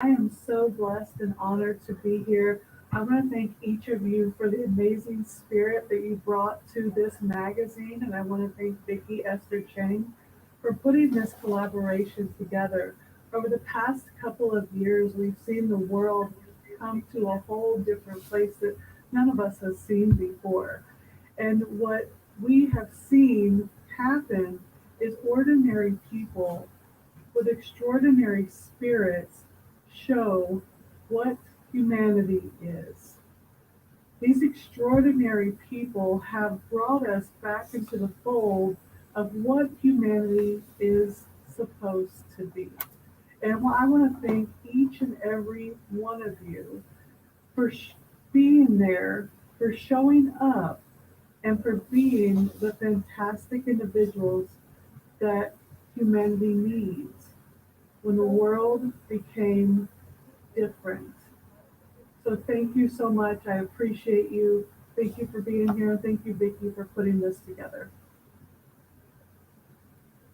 I am so blessed and honored to be here. I want to thank each of you for the amazing spirit that you brought to this magazine, and I want to thank Vicki Esther Chang for putting this collaboration together. Over the past couple of years, we've seen the world come to a whole different place that none of us has seen before. And what we have seen happen is ordinary people with extraordinary spirits show what humanity is. These extraordinary people have brought us back into the fold of what humanity is supposed to be. And I want to thank each and every one of you for being there, for showing up, and for being the fantastic individuals that humanity needs when the world became different. So thank you so much. I appreciate you. Thank you for being here. And thank you, Vicki, for putting this together.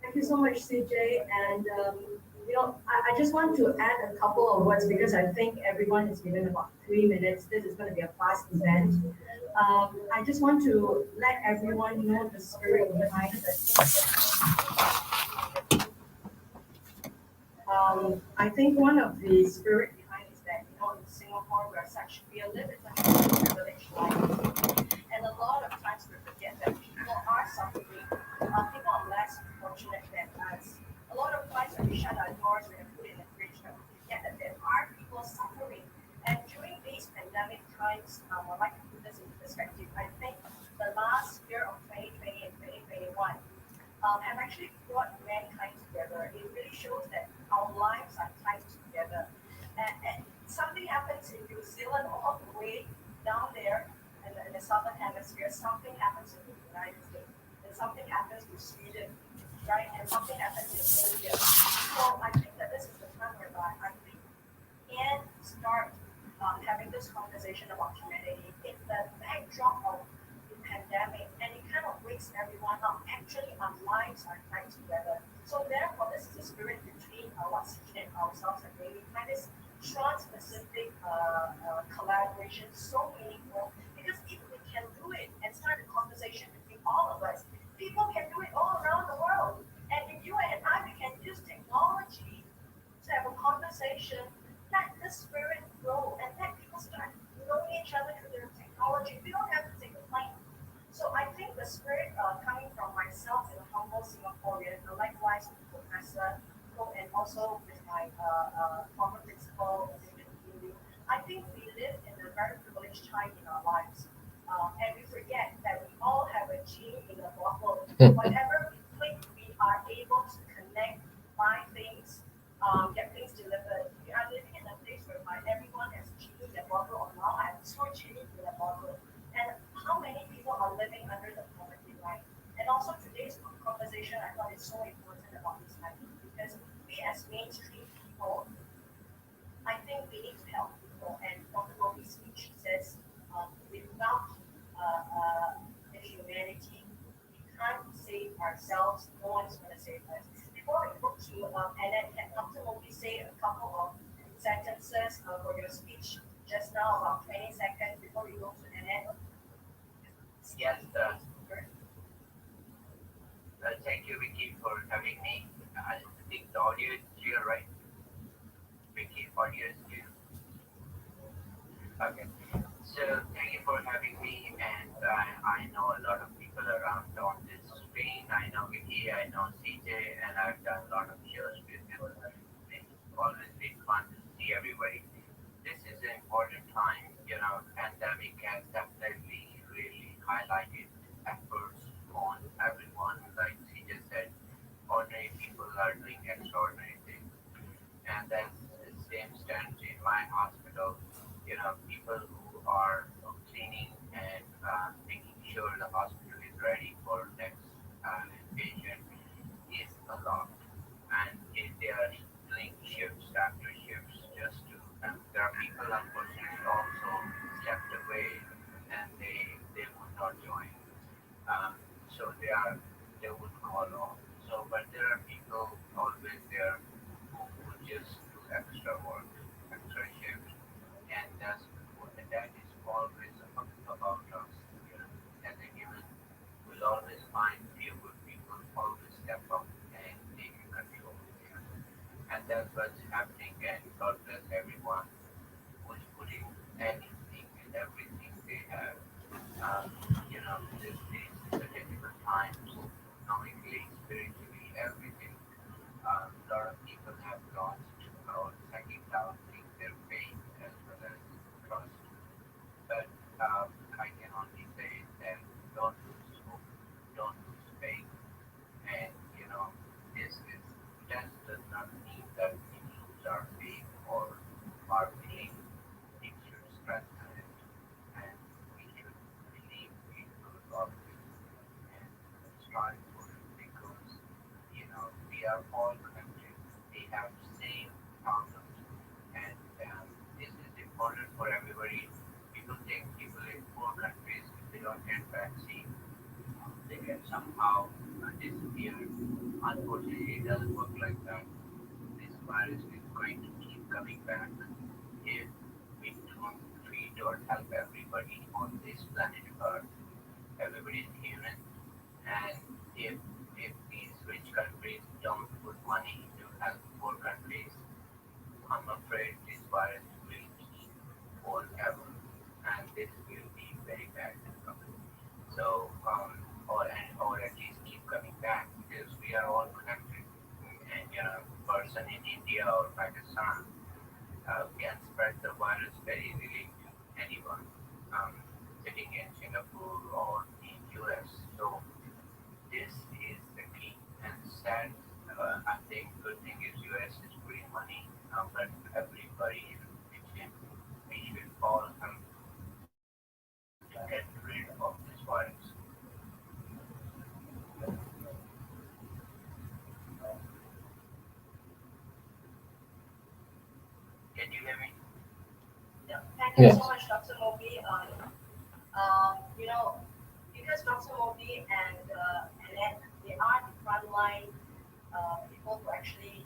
Thank you so much, CJ. And I just want to add a couple of words because I think everyone is given about 3 minutes. This is going to be a fast event. I just want to let everyone know the spirit behind it. I think one of the spirit behind is that in Singapore we live in such a privileged life, and a lot of times we forget that people are suffering. People are less fortunate than us. A lot of times when we shut our doors, we have food in the fridge, but we forget that there are people suffering. And during these pandemic times, I'd like to put this into perspective. I think the last year of 2020 and 2021 have actually brought mankind together. It really shows that our lives are tied together. And something happens in New Zealand all the way down there in the southern hemisphere. Something happens in the United States. And something happens to Sweden, right? And something happens in India. So I think that this is the time whereby I think and start having this conversation about humanity. It's the backdrop of the pandemic, and it kind of wakes everyone up. Actually, our lives are tied together. So therefore, this is the spirit between what CJ and ourselves are doing. We find this trans-Pacific collaboration so meaningful because if we can do it and start a conversation between all of us, people can do it all around the world. And if you and I, we can use technology to have a conversation, let the spirit grow and let people start knowing each other through their technology. We don't have to take a plane. So I think the spirit coming from myself and a humble Singaporean, likewise with Professor Ko and also with my former principal, I think we live in a very privileged time in our lives. And we forget that we all have a gene in a bottle. Whatever we click, we are able to connect, buy things, get things delivered. We are living in a place whereby everyone has genie in their bottle, or now I have two genies in their bottle. And how many people are living under the poverty line? And also today's conversation, I thought it's so important about this time because we as mainstream people, I think we need to help people. And Dr. Bobby's speech says, without the humanity, we can't save ourselves. No one's going to save us. Before we go to Annette, can Dr. Bobby say a couple of sentences for your speech just now, about 20 seconds before we go to Annette? Yes, thank you, Vicky, for having me. I think the audio is clear, right? Vicky, audio is clear. Okay. So thank you for having me, and I know a lot of people around on this screen. I know Vicky, I know CJ, and I've done a lot of shows with them. It's always been fun to see everybody. This is an important time, pandemic has definitely really highlighted efforts on everyone. Like she just said, ordinary people are doing extraordinary things. And then the same stands in my hospital. People who are cleaning and making sure the hospital is ready for next patient is a lot. And if they are doing shifts after shifts just to, there are people unfortunately also stepped away and they would not join. So they would call off. So, but there are people always there who just do extra work. disappear. Unfortunately, it doesn't work like that. This virus is going to keep coming back if we don't treat or help everybody on this planet Earth. Everybody is human, and if these rich countries don't put money to help poor countries, I'm afraid this virus will keep forever, and this will be very bad. So, or at least keep coming back because we are all connected. And person in India or Pakistan can spread the virus very easily to anyone sitting in Singapore or in US. So this is the key. And sad, I think good thing is US is free money, but everybody is pitching. We should all help to get rid of this virus. Can you hear me? Yeah, thank you so Yes. much, Dr. Moby. You know, because Dr. Moby and then they are the frontline people who actually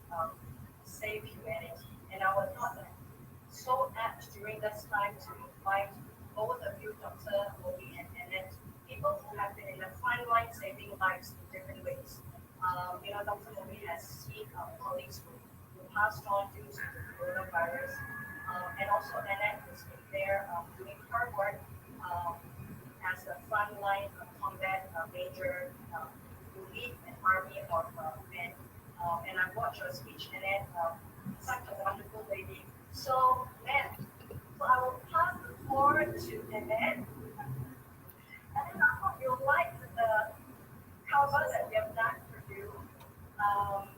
save humanity. And I was not so apt during this time to invite both of you, Dr. Moby and then people who have been in the front line saving lives in different ways. Dr. Moby has seen colleagues who passed on due to the coronavirus, and also Annette has been there doing her work um, as a frontline combat major who lead an army of men. And I watched her speech, Annette, such a wonderful lady. So, man, so I will pass the floor to Annette, and then I hope you like the cover that we have done for you. Um,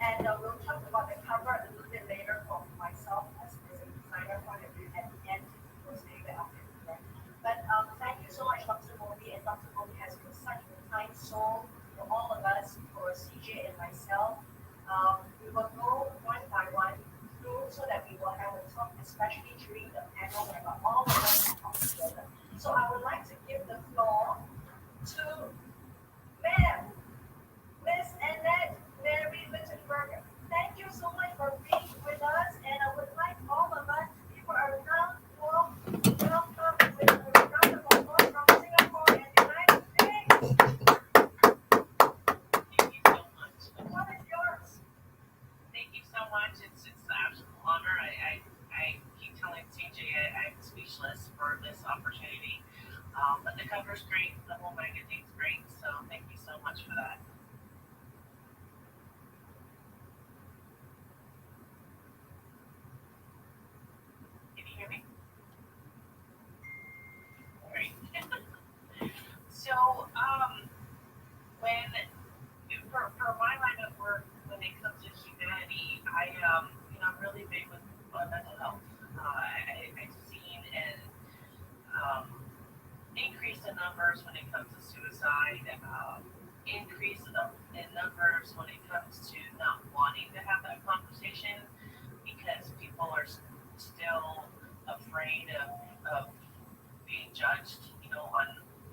and we'll talk about the cover a little bit later for myself as a designer point of view at the end. We'll say that after the end. But thank you so much, Dr. Moby. And Dr. Moby has been such a kind soul for all of us, for CJ and myself. We will go one by one through so that we will have a talk, especially during the panel where all of us talk together. So I would like to give the floor to Ma'am, Miss Annette Mary Littenberger. Thank you so much for being with us, and I would like all of us to give her a round of welcome with a round of applause from Singapore and the United States. Thank you so much. The floor is yours. Thank you so much. It's an absolute honor. I keep telling TJ I'm speechless for this opportunity. But the cover's great. The whole magazine's great. So thank you so much for that. Can you hear me? Great. So when for my line of work, when it comes to humanity, I'm really big with mental health. I've seen an um, increase in numbers when it comes to suicide, increase in numbers when it comes to not wanting to have that conversation because people are still afraid of being judged, on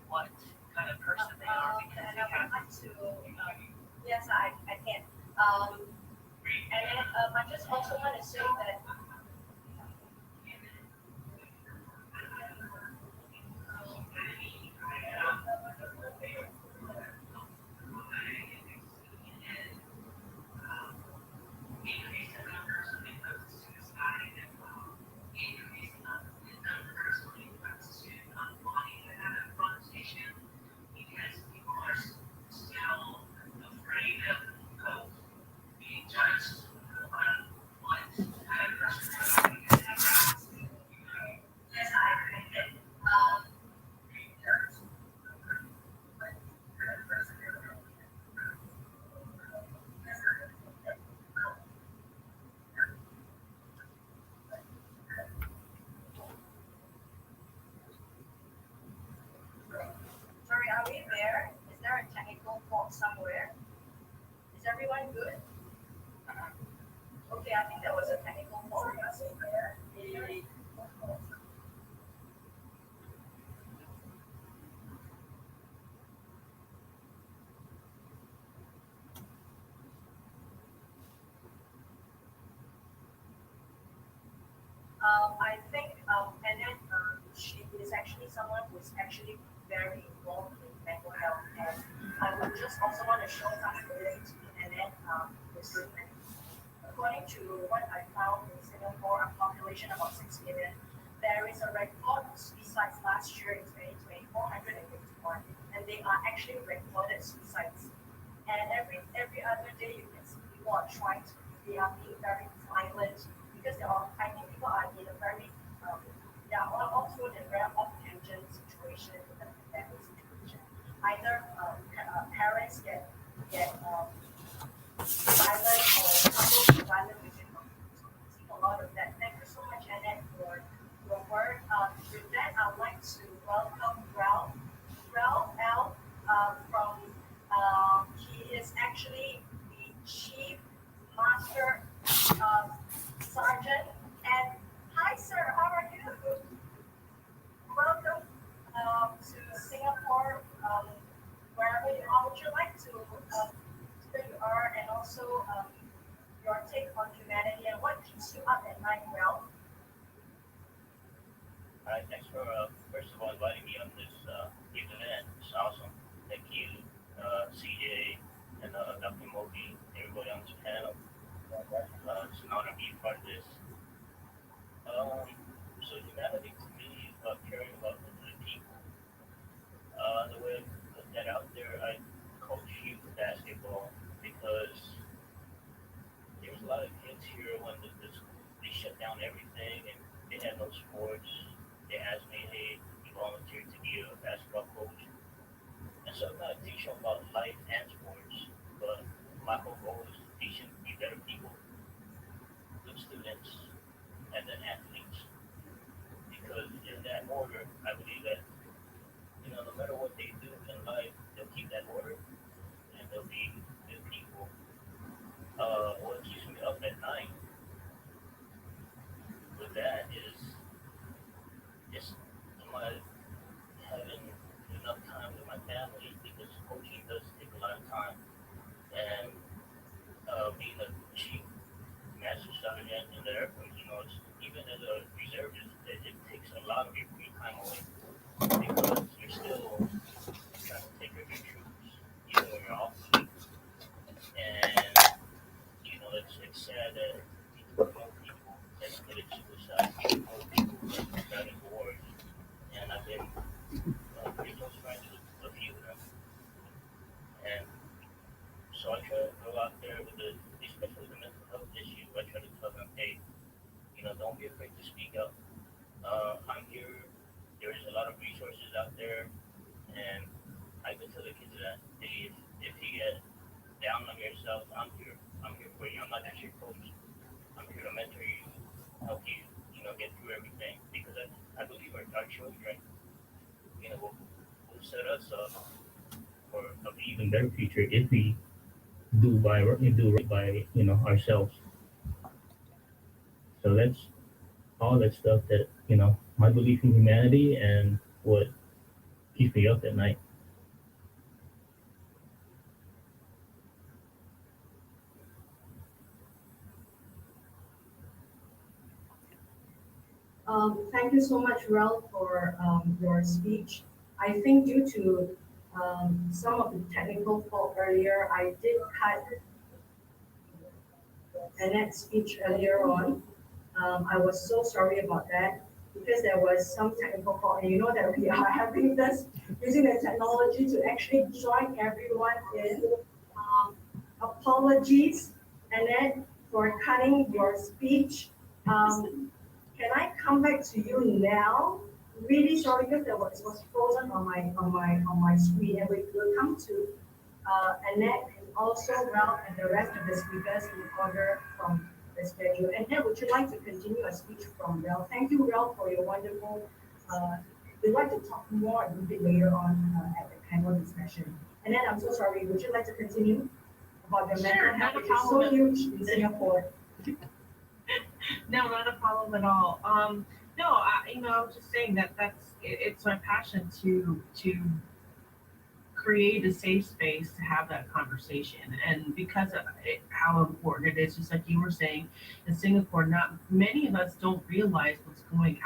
what kind of person they are because And they I would have. like to, yes, I can. And then I just also want to say that yes, I can. Sorry, are we there? Is there a technical fault somewhere? Is everyone good? Okay, I think there was a technical fault. There. I think, and then she is actually someone who is actually very involved in mental health. And I would just also want to show some statistics and then recruitment. According to what I found in Singapore, a population about 6 million, there is a record of suicides last year in 2020, 451, and they are actually recorded suicides. And every other day you can see people are trying to, they are being very violent because they are, I think people are in a very, they are also in a very off-tangent situation in the pandemic situation. Either parents get violent or couples violent within families. So we've seen a lot of that. Thank you so much, Annette, for your work. With that, I'd like to welcome Ralph. Ralph L. From he is actually the chief master sergeant. And hi, sir. How are you? Welcome to Singapore. Wherever you are, would you like to where you are and also your take on humanity and what keeps you up at night, Ralph? All right, thanks for first of all inviting me on this event. It's awesome. Thank you, CJ and Dr. Mogi, everybody on this panel. It's an honor to be part of this. So humanity to me is about caring about the people. The way I put that out there, I coach youth basketball because there's a lot of kids here when they shut down everything and they had no sports. They asked me, hey, you volunteer to be a basketball coach. And so I'm not teaching them about life and sports, but my whole goal is to teach them to be better people, good students, and then athletes. Because in that order, I believe that, no matter what they do in life, they'll keep that order and they'll be good people. What keeps me up at night with that is just my having enough time with my family because coaching does take a lot of time. And being a chief master sergeant in the Air Force, it's, even as a reservist, it takes a lot of your free time away because you're still trying to take care of your troops, even when you're off duty. And, it's sad that more people that committed suicide, more people that got in wars, and I've been pretty close friends with a few of them. And so I try to go out there with especially the mental health issue. I try to tell them, hey, don't be afraid to speak up. I'm here. There is a lot of resources out there, and I can tell the kids that, hey, if you get down on yourself, I'm here. I'm here for you. I'm not just your coach. I'm here to mentor you, help you, get through everything. Because I believe our children, will set us up for an even better future if we do right by ourselves. So that's all that stuff that my belief in humanity and what keeps me up at night. Thank you so much, Ralph, for your speech. I think due to some of the technical fault earlier, I did cut Annette's speech earlier on. I was so sorry about that because there was some technical fault, and you know that we are having this using the technology to actually join everyone in. Apologies, Annette, for cutting your speech. Can I come back to you now? Really sorry because it was frozen on my screen, and we will come to Annette and also Ralph and the rest of the speakers in order from the schedule. Annette, would you like to continue a speech from Ralph? Thank you, Ralph, for your wonderful. We'd like to talk more a little bit later on at the panel discussion. Annette, I'm so sorry. Would you like to continue about the mental Sure, health, not a which is so problem. huge in Singapore? No, not a problem at all. No, I was just saying that it's my passion to create a safe space to have that conversation. And because of it, how important it is, just like you were saying, in Singapore, not many of us don't realize what's going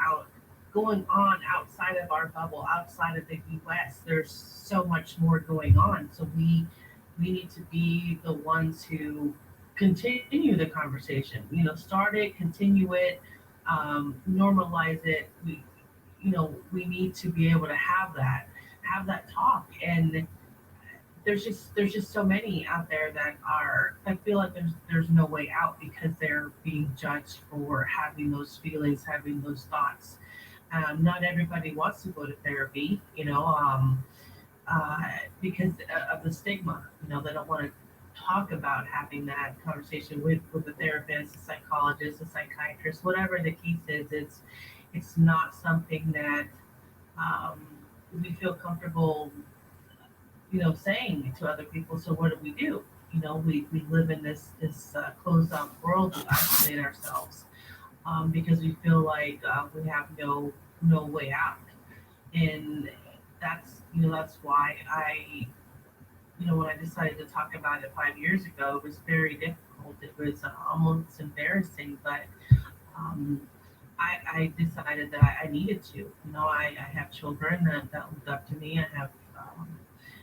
on outside of our bubble, outside of the US. There's so much more going on. So we need to be the ones who continue the conversation. Start it, continue it, normalize it. We need to be able to have that talk. And there's just so many out there that are, I feel like there's no way out because they're being judged for having those feelings, having those thoughts. Not everybody wants to go to therapy, because of the stigma. They don't want to talk about having that conversation with a therapist, a psychologist, a psychiatrist, whatever the case is. It's not something that um, we feel comfortable, saying to other people. So what do? We live in this closed off world. We isolate ourselves because we feel like we have no way out. And that's why when I decided to talk about it 5 years ago, it was very difficult. It was almost embarrassing, but um, I decided that I needed to. I have children that look up to me. I have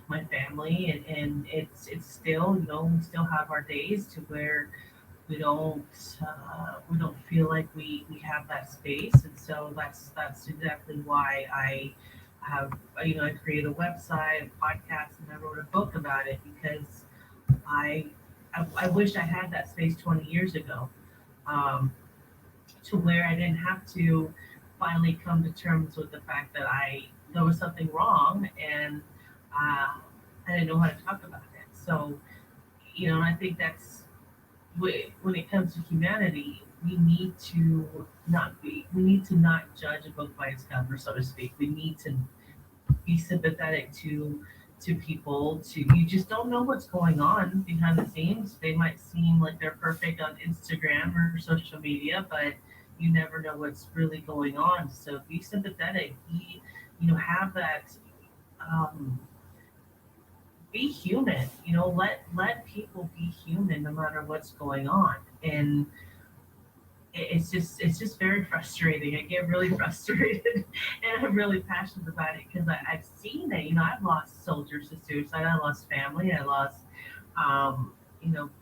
my family, and it's still, we still have our days to where we don't feel like we have that space. And so that's exactly why I create a website, a podcast, and I wrote a book about it because I I wish I had that space 20 years ago, um, to where I didn't have to finally come to terms with the fact that there was something wrong, and uh, I didn't know how to talk about it. So, and I think that's when it comes to humanity, we need to not judge a book by its cover, so to speak. We need to be sympathetic to people. You just don't know what's going on behind the scenes. They might seem like they're perfect on Instagram or social media, but you never know what's really going on. So be sympathetic. Have that. Um, be human. Let people be human no matter what's going on. And it's just very frustrating. I get really frustrated, and I'm really passionate about it because I've seen it. I've lost soldiers to suicide. I lost family. I lost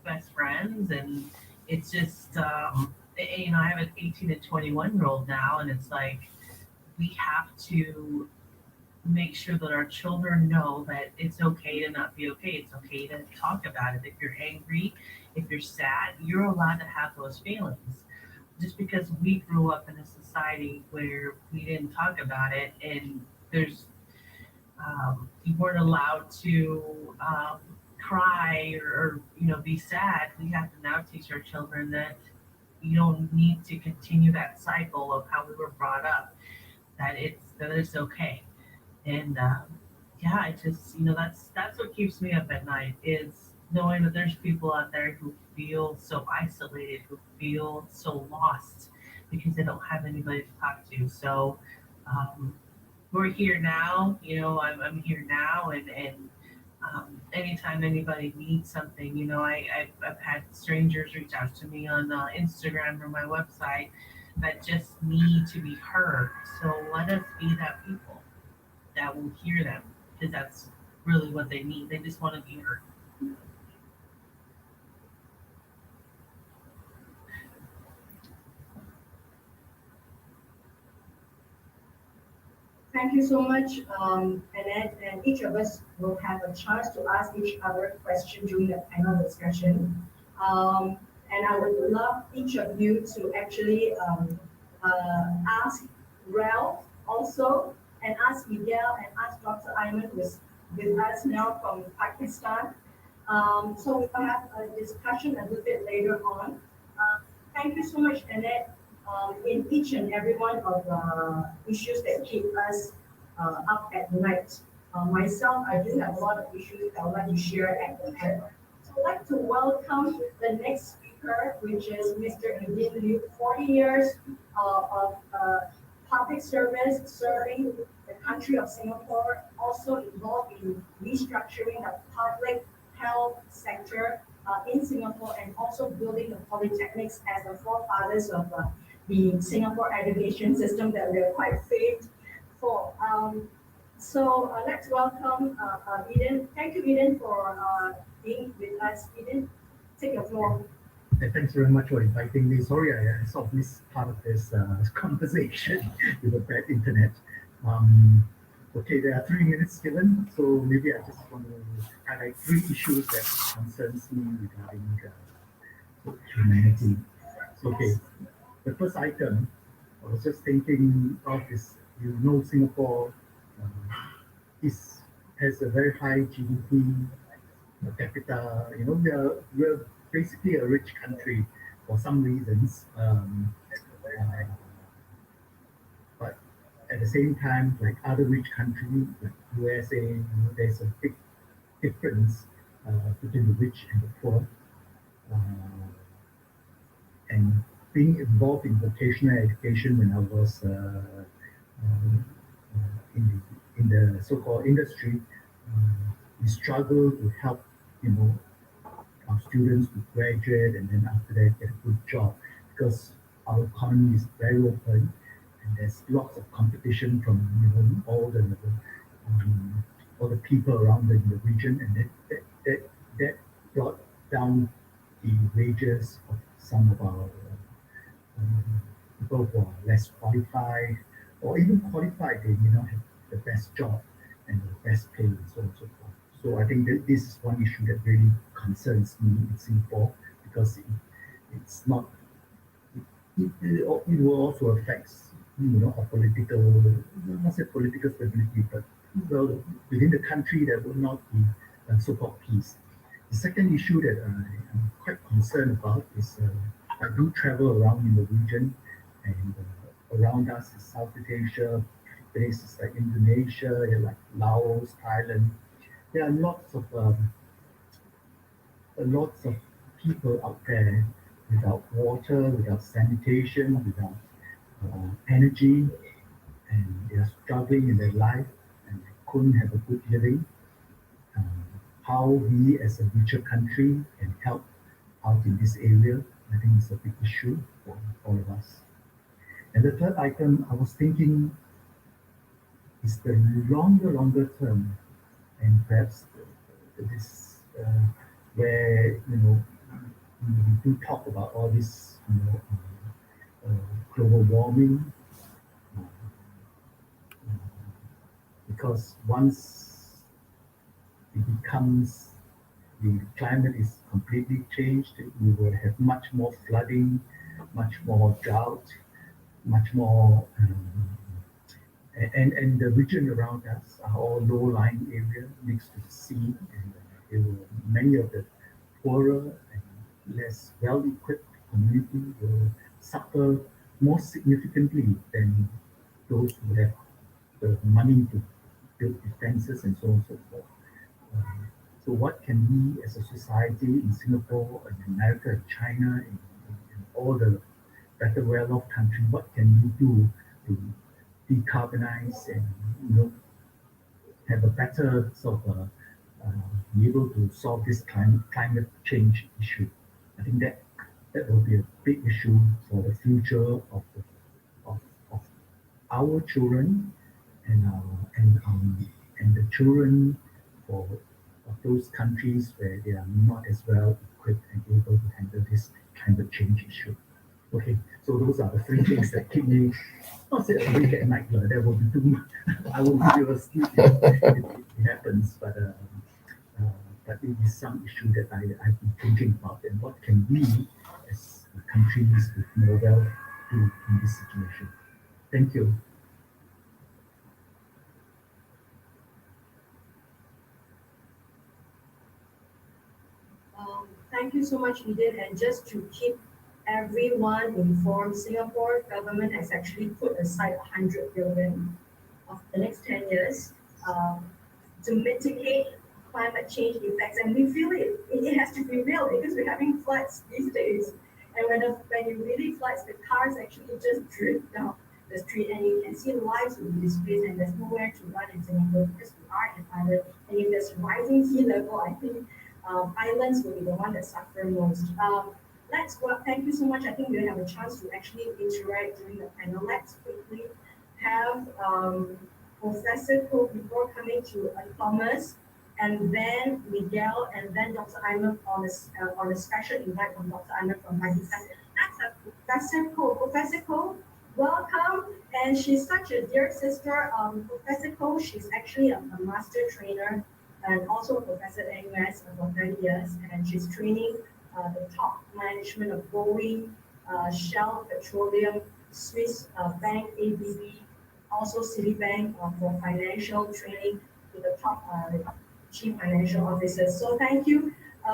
best friends, and it's just I have an 18 and 21-year-old now, and it's like we have to make sure that our children know that it's okay to not be okay. It's okay to talk about it. If you're angry, if you're sad, you're allowed to have those feelings. Just because we grew up in a society where we didn't talk about it, and you weren't allowed to cry or be sad, we have to now teach our children that you don't need to continue that cycle of how we were brought up. That it's okay. And yeah, I just that's what keeps me up at night, is knowing that there's people out there who feel so isolated, who feel so lost because they don't have anybody to talk to. So um, we're here now. I'm here now, and anytime anybody needs something, I've had strangers reach out to me on Instagram or my website that just need to be heard. So let us be that people that will hear them, because that's really what they need. They just want to be heard. Thank you so much, Annette, and each of us will have a chance to ask each other a question during the panel discussion. Um, and I would love each of you to actually ask Ralph also, and ask Miguel, and ask Dr. Ayman, who is with us now from Pakistan. So we will have a discussion a little bit later on. Thank you so much, Annette, in each and every one of the issues that keep us up at night. Myself, I do have a lot of issues I would like to share at the end. So I'd like to welcome the next speaker, which is Mr. Edin Liu, 40 years of public service serving the country of Singapore, also involved in restructuring the public health sector in Singapore, and also building the polytechnics as the forefathers of the Singapore education system that we are quite famed for. So let's welcome Eden. Thank you, Eden, for being with us. Eden, take the floor. Hey, thanks very much for inviting me. Sorry, I sort of missed part of this conversation with the bad internet. Okay, there are 3 minutes given, so maybe I just want to highlight 3 issues that concerns me regarding humanity. Okay, the first item I was just thinking of is, Singapore has a very high GDP per capita. We're basically a rich country for some reasons, but at the same time, like other rich countries like USA, there's a big difference between the rich and the poor. And being involved in vocational education when I was in the so-called industry, we struggle to help, our students to graduate and then after that get a good job, because our economy is very open and there's lots of competition from all the people around in the region, and that brought down the wages of some of our people who are less qualified, or even qualified, they may not have the best job and the best pay and so on and so forth. So I think that this is one issue that really concerns me in Singapore, because it's not, it will also affect, our political, not say political stability, but within the country there will not be so-called peace. The second issue that I'm quite concerned about is I do travel around in the region, and around us is Southeast Asia, places like Indonesia, like Laos, Thailand. There are lots of people out there without water, without sanitation, without energy, and they are struggling in their life and they couldn't have a good living. How we as a richer country can help out in this area, I think it's a big issue for all of us. And the third item I was thinking is the longer term, and perhaps this where we do talk about all this global warming, because once it becomes the climate is completely changed, we will have much more flooding, much more drought, much more, and the region around us are all low-lying area next to the sea, and many of the poorer and less well-equipped community will suffer more significantly than those who have the money to build defenses and so on and so forth. So what can we as a society in Singapore, in America, in China, in all the better well-off countries, what can we do to decarbonize and have a better sort of be able to solve this climate change issue? I think that will be a big issue for the future of our children and the children of those countries where they are not as well equipped and able to handle this climate change issue. Okay, so those are the 3 things that keep me not say awake at night. That will be too much. I will be able to sleep if it happens, but it is some issue that I've been thinking about, and what can we as countries with more wealth do in this situation. Thank you. Thank you so much, Eden. And just to keep everyone informed, Singapore government has actually put aside 100 billion of the next 10 years to mitigate climate change effects. And we feel it has to be real because we're having floods these days. And when it really floods, the cars actually just drift down the street, and you can see lives will be displaced, and there's nowhere to run in Singapore because we are an island. And if there's rising sea level, I think islands will be the one that suffer most. Thank you so much. I think we'll have a chance to actually interact during the panel. Let's quickly have Professor Ko before coming to Thomas, and then Miguel, and then Dr. Ayman on a special invite from Dr. Ayman from Pakistan. That's Professor Ko. Professor Ko, welcome. And she's such a dear sister. Professor Ko, she's actually a master trainer and also a professor at NUS for 10 years, and she's training the top management of Boeing, Shell Petroleum, Swiss Bank ABB, also Citibank for financial training to the top chief financial officers. So thank you,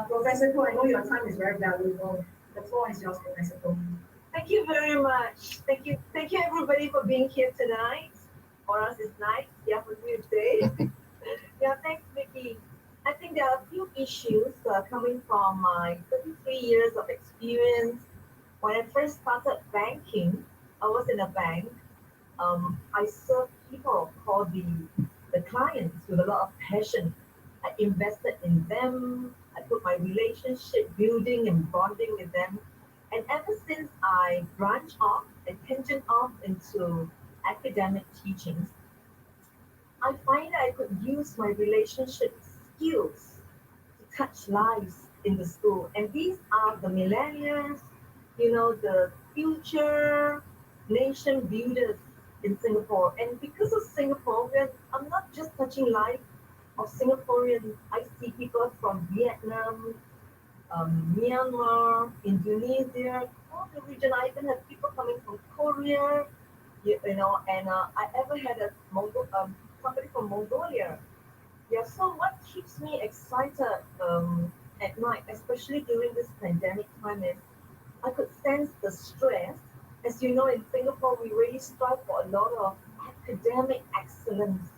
Professor Ko. I know your time is very valuable. The floor is yours, Professor Ko. Thank you very much. Thank you everybody for being here tonight. For us it's night, yeah, for you today. Yeah, thanks Vicky. I think there are a few issues coming from my 33 years of experience. When I first started banking, I was in a bank. I served people called the clients with a lot of passion. I invested in them. I put my relationship building and bonding with them. And ever since I branched off and tangent off into academic teachings, I find that I could use my relationship skills to touch lives in the school. And these are the millennials, the future nation builders in Singapore. And because of Singapore, I'm not just touching life of Singaporeans. I see people from Vietnam, Myanmar, Indonesia, all the region. I even have people coming from Korea, and I ever had somebody from Mongolia. Yeah, so what keeps me excited at night, especially during this pandemic time, is I could sense the stress. As you know, in Singapore, we really strive for a lot of academic excellence.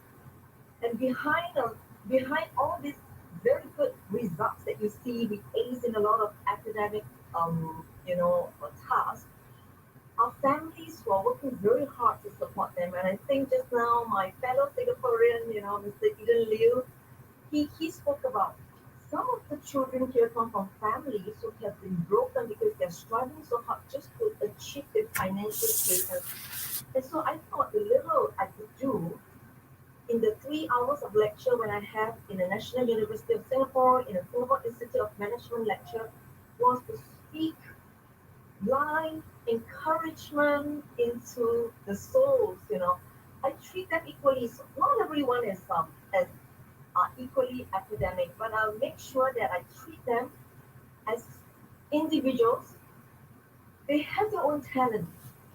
And behind all these very good results that you see, we ace in a lot of academic, tasks. Our families were working very hard to support them. And I think just now my fellow Singaporean, Mr. Eden Liu, he spoke about some of the children here come from families who have been broken because they're struggling so hard just to achieve their financial status. And so I thought the little I could do in the 3 hours of lecture when I have in the National University of Singapore, in the Singapore Institute of Management lecture, was to speak life encouragement into the souls. I treat them equally. So not everyone is as equally academic, but I'll make sure that I treat them as individuals. They have their own talent.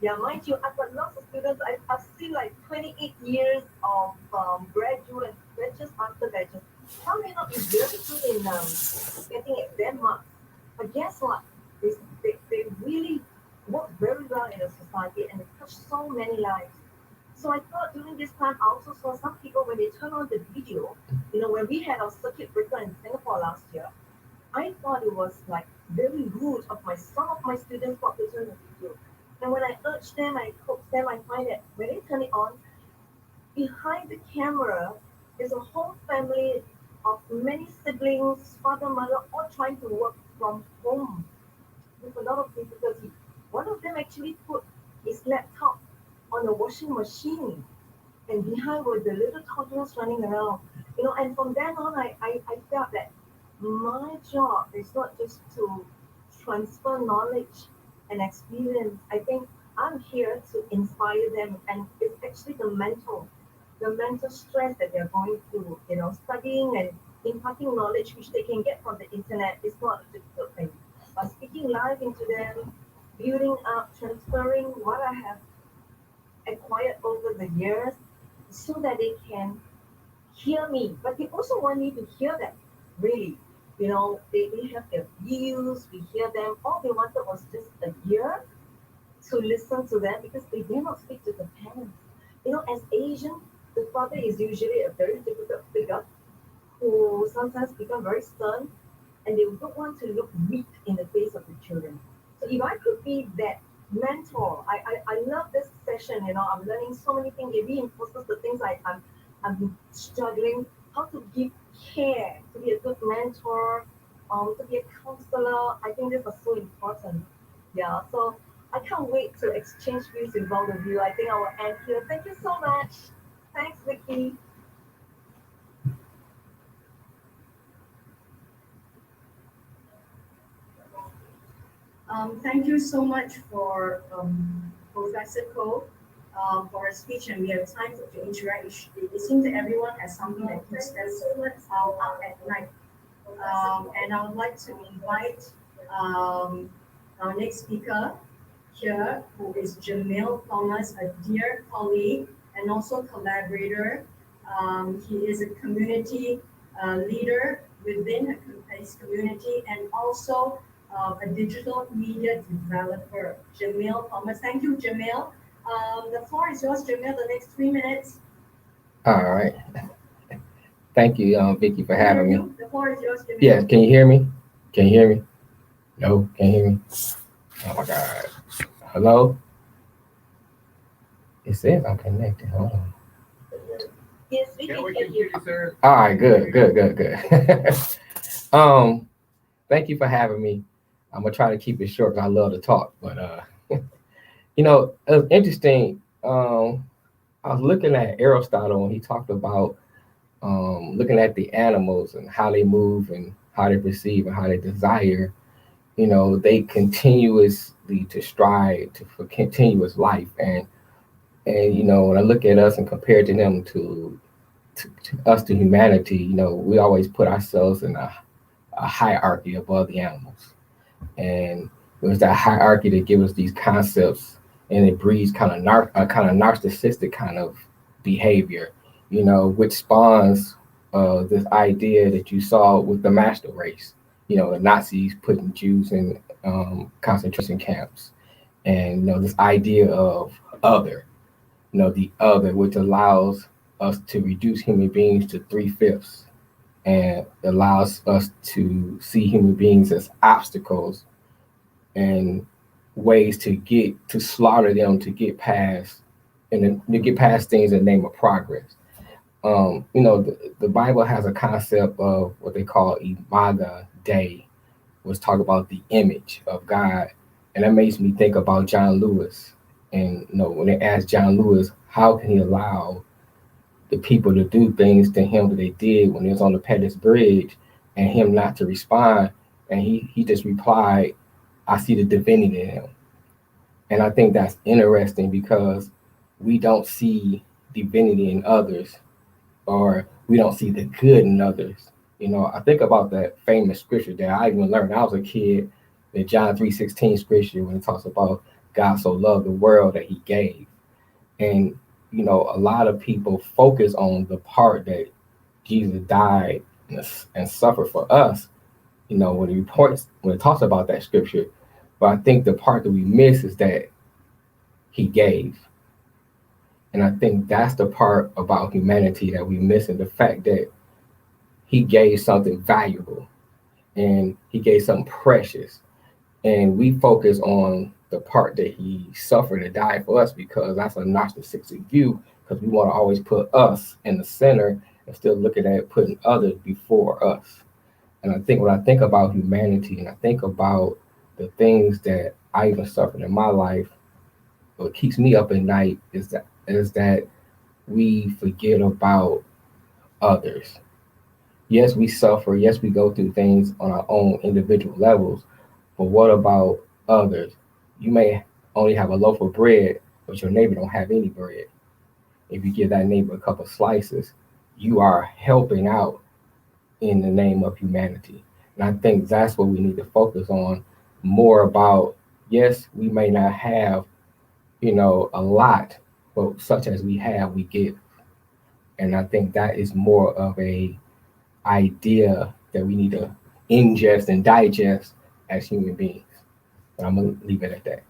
Yeah, mind you, I've got lots of students. I've seen like 28 years of graduate batches after batches. Some may not be very good in getting exam marks, but guess what? They really work very well in the society and they touch so many lives. So I thought during this time, I also saw some people when they turn on the video, when we had our circuit breaker in Singapore last year, I thought it was like very rude of some of my students not to turn the video. And when I urge them, I coax them, I find that when they turn it on, behind the camera is a whole family of many siblings, father, mother, all trying to work from home with a lot of difficulty. One of them actually put his laptop on a washing machine, and behind were the little toddlers running around. And from then on, I felt that my job is not just to transfer knowledge and experience. I think I'm here to inspire them, and it's actually the mental stress that they're going through. Studying and imparting knowledge which they can get from the internet is not a difficult thing. But speaking live into them, building up, transferring what I have acquired over the years, so that they can hear me, but they also want me to hear them. Really, they have their views. We hear them. All they wanted was just a ear to listen to them because they dare not speak to the parents. As Asian, the father is usually a very difficult figure who sometimes become very stern, and they don't want to look weak in the face of the children. So if I could be that mentor, I love this profession. I'm learning so many things. It reinforces the things I'm struggling. How to give care, to be a good mentor, to be a counselor. I think these are so important. Yeah. So I can't wait to exchange views with all of you. I think I will end here. Thank you so much. Thanks, Vicky. Thank you so much for Professor Ko for a speech, and we have time to interact. It seems that everyone has something that keeps them up at night. And I would like to invite our next speaker here, who is Janelle Thomas, a dear colleague and also collaborator. He is a community leader within his community and also a digital media developer. Jamil Thomas. Thank you, Jamil. The floor is yours, Jamil, the next 3 minutes. All right. Thank you, Vicky, for having me. The floor is yours, Jamil. Yes, can you hear me? Can you hear me? No, can't hear me. Oh my God. Hello? It says I'm connected. Hold on. Yes, we can hear you. Sir. All right, good. Thank you for having me. I'm gonna try to keep it short because I love to talk, but it was interesting. I was looking at Aristotle and he talked about looking at the animals and how they move and how they perceive and how they desire. They continuously to strive for continuous life, and when I look at us and compare to them to us to humanity, we always put ourselves in a hierarchy above the animals, and it was that hierarchy that gives us these concepts, and it breeds a kind of narcissistic kind of behavior, which spawns this idea that you saw with the master race, the Nazis putting Jews in concentration camps, and this idea of other, the other, which allows us to reduce human beings to 3/5 and allows us to see human beings as obstacles and ways to slaughter them to get past to get past things in the name of progress. The Bible has a concept of what they call imago Dei, which talk about the image of God, and that makes me think about John Lewis. And when they asked John Lewis, how can he allow the people to do things to him that they did when he was on the Pettus Bridge, and him not to respond, and he just replied, "I see the divinity in him." And I think that's interesting because we don't see divinity in others, or we don't see the good in others. I think about that famous scripture that I even learned when I was a kid, the John 3:16 scripture, when it talks about God so loved the world that he gave. And, a lot of people focus on the part that Jesus died and suffered for us, when it talks about that scripture. But I think the part that we miss is that he gave. And I think that's the part about humanity that we miss, and the fact that he gave something valuable and he gave something precious. And we focus on the part that he suffered and died for us because that's a narcissistic view, because we want to always put us in the center instead of looking at putting others before us. And I think when I think about humanity and I think about the things that I even suffered in my life, what keeps me up at night is that we forget about others. Yes, we suffer. Yes, we go through things on our own individual levels. But what about others? You may only have a loaf of bread, but your neighbor don't have any bread. If you give that neighbor a couple slices, you are helping out in the name of humanity. And I think that's what we need to focus on more about. Yes, we may not have, a lot, but such as we have, we give. And I think that is more of a idea that we need to ingest and digest as human beings. But I'm gonna leave it at that.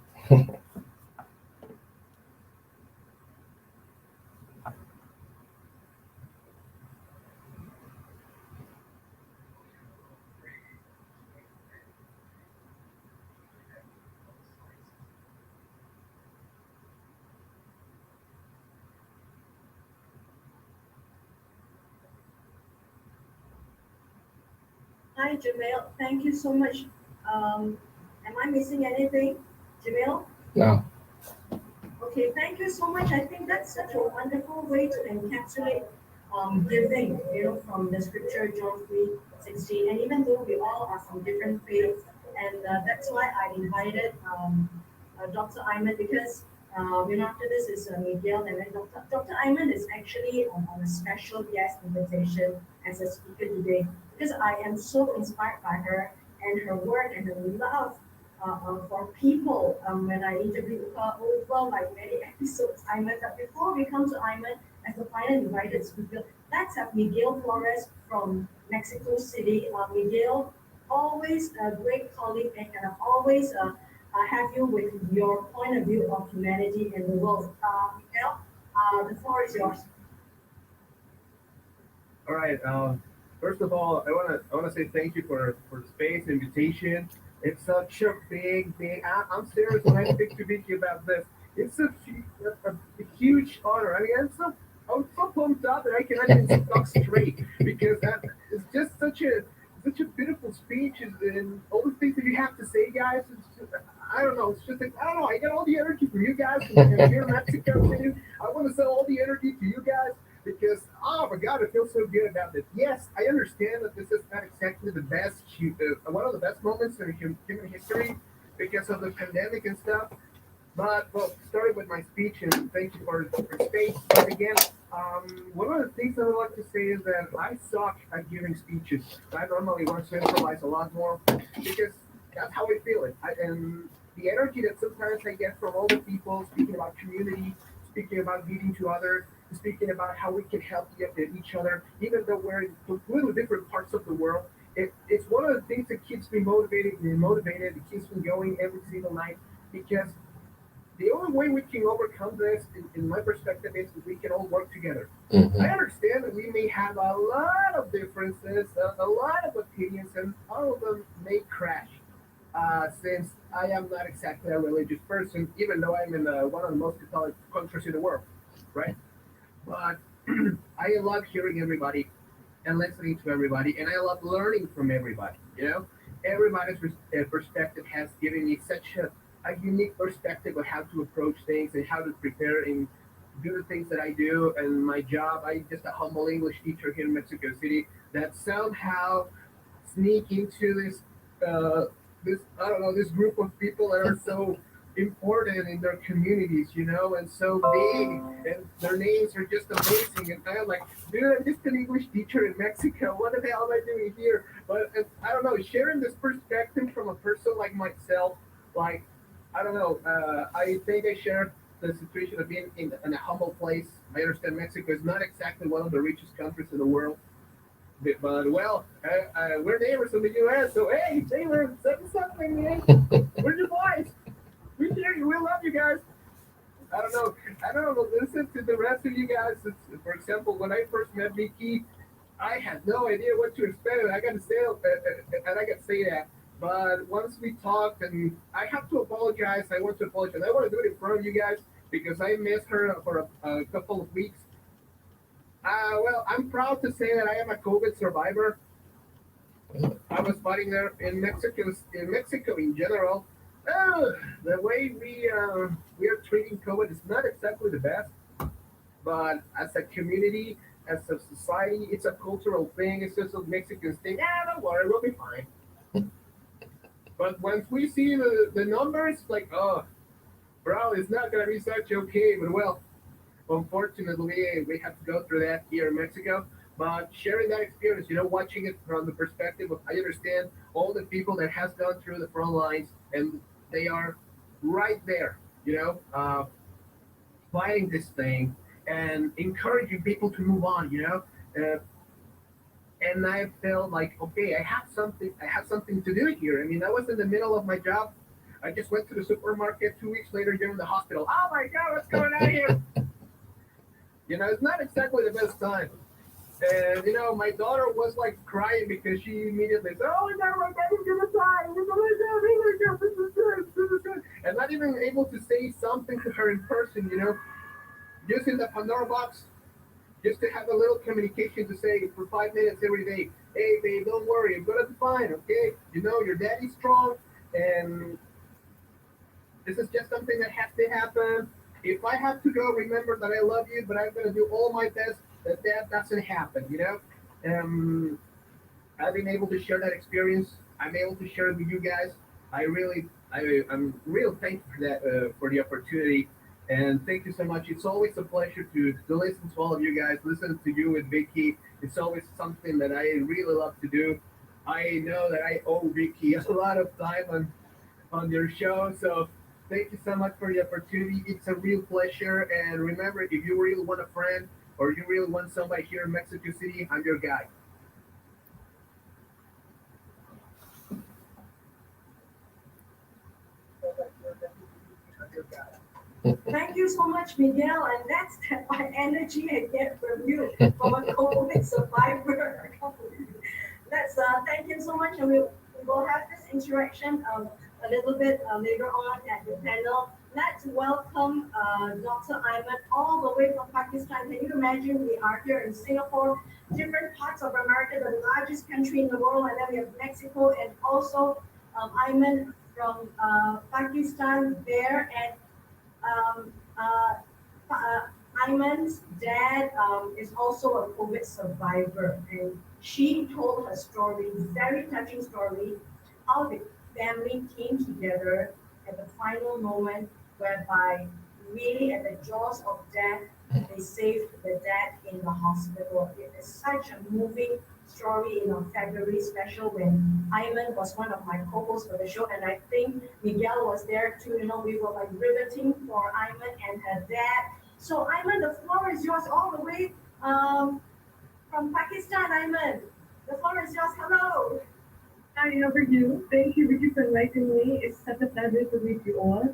Hi, Jamil. Thank you so much. Am I missing anything, Jamil? No. Okay, thank you so much. I think that's such a wonderful way to encapsulate giving, from the scripture, John 3:16. And even though we all are from different faiths, and that's why I invited Dr. Ayman because, after this is Miguel, and then Dr. Ayman is actually on a special guest invitation as a speaker today because I am so inspired by her and her work and her love for people when I interviewed her over like many episodes. Iman, but before we come to Iman as the final invited speaker, let's have Miguel Flores from Mexico City. Miguel, always a great colleague and can always have you with your point of view of humanity and the world. Miguel, the floor is yours. All right. First of all, I wanna say thank you for the space invitation. It's such a big. I'm serious when I speak to Vicky about this. It's a huge honor. I mean, I'm so pumped up that I cannot even talk straight because it's just such a beautiful speech and all the things that you have to say, guys. I don't know. It's just like, I don't know. I got all the energy from you guys from here in Mexico City. I want to send all the energy to you guys because oh my god, it feels so good about this. Yes, I understand that this is not exactly the best, one of the best moments in human history because of the pandemic and stuff. But well, starting with my speech, and thank you for space. But again, one of the things I would like to say is that I suck at giving speeches. I normally want to improvise a lot more because that's how I feel it. And the energy that sometimes I get from all the people speaking about community, speaking about giving to others, speaking about how we can help each other, even though we're in completely different parts of the world. It's one of the things that keeps me motivated. It keeps me going every single night because the only way we can overcome this, in my perspective, is that we can all work together. I Hmm. understand that we may have a lot of differences, a lot of opinions, and all of them may crash. Since I am not exactly a religious person, even though I'm in one of the most Catholic countries in the world, right? But I love hearing everybody and listening to everybody, and I love learning from everybody. Everybody's perspective has given me such a unique perspective of how to approach things and how to prepare and do the things that I do. And my job, I'm just a humble English teacher here in Mexico City that somehow sneak into uh, this I don't know this group of people that are so important in their communities, and so big, and their names are just amazing. And I'm like, dude, I'm just an English teacher in Mexico. What the hell am I doing here? But I don't know, sharing this perspective from a person like myself, like I don't know. I think I shared the situation of being in a humble place. I understand Mexico is not exactly one of the richest countries in the world, but well, we're neighbors in the U.S., so hey, Taylor, send something, man. We're your boys. We hear you. We love you guys. I don't know. I don't know. Listen to the rest of you guys. For example, when I first met Vicky, I had no idea what to expect. And I got to say, and I got to say that. But once we talked, and I have to apologize. I want to apologize. I want to do it in front of you guys because I missed her for a couple of weeks. Well, I'm proud to say that I am a COVID survivor. I was fighting there in Mexico in general. Uh, the way we are treating COVID is not exactly the best, but as a community, as a society, it's a cultural thing. It's just a Mexicans thing. Yeah, don't worry, we'll be fine. But once we see the numbers, like, oh, bro, it's not gonna be such okay. But well, unfortunately, we have to go through that here in Mexico. But sharing that experience, watching it from the perspective of, I understand all the people that has gone through the front lines, and they are right there, fighting this thing and encouraging people to move on, and I felt like, okay, I have something to do here. I mean, I was in the middle of my job. I just went to the supermarket 2 weeks later. You're in the hospital. Oh my God, what's going on here? It's not exactly the best time. And my daughter was like crying because she immediately said, "Oh my God, my baby's gonna die! Oh my God, oh my God, this is good, this is good," and not even able to say something to her in person. Using the Pandora box, just to have a little communication to say for 5 minutes every day, hey babe, don't worry, I'm gonna be fine, okay? You know, your daddy's strong, and this is just something that has to happen. If I have to go, remember that I love you, but I'm gonna do all my best that that doesn't happen. You know, um, I've been able to share that experience. I'm able to share it with you guys. I'm real thankful for that, for the opportunity, and thank you so much. It's always a pleasure to listen to all of you guys. Listen to you with Vicky. It's always something that I really love to do. I know that I owe Vicky a lot of time on your show. So thank you so much for the opportunity. It's a real pleasure. And remember, if you really want a friend or you really want somebody here in Mexico City, I'm your guy. I'm your guy. Thank you so much, Miguel, and that's my energy I get from you, from a COVID survivor. I can't believe it. Let's thank you so much, and we will have this interaction a little bit later on at the panel. Let's welcome Dr. Ayman all the way from Pakistan. Can you imagine we are here in Singapore, different parts of America, the largest country in the world, and then we have Mexico, and also Ayman from Pakistan there, and Iman's dad is also a COVID survivor, and she told her story, very touching story, how the family came together at the final moment, whereby really at the jaws of death, they saved the dad in the hospital. It is such a moving story in our February special when Iman was one of my co-hosts for the show, and I think Miguel was there too. You know, we were like riveting for Iman and her dad. So Iman, the floor is yours all the way from Pakistan. Iman, the floor is yours. Hello. Hi, how are you? Thank you, Vicky, for inviting me. It's such a pleasure to meet you all.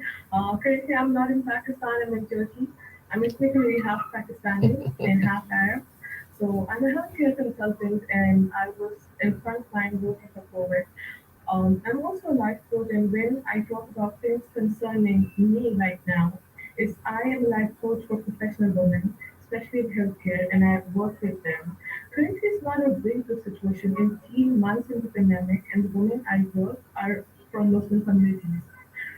Currently, I'm not in Pakistan, I'm in Turkey. I'm technically half Pakistani and half Arab. So I'm a healthcare consultant and I was in frontline working for COVID. I'm also a life coach, and when I talk about things concerning me right now, is I am a life coach for professional women, especially in healthcare, and I work with them. Currently, it's not a very good situation. 18 months into the pandemic, and the women I work are from Muslim communities.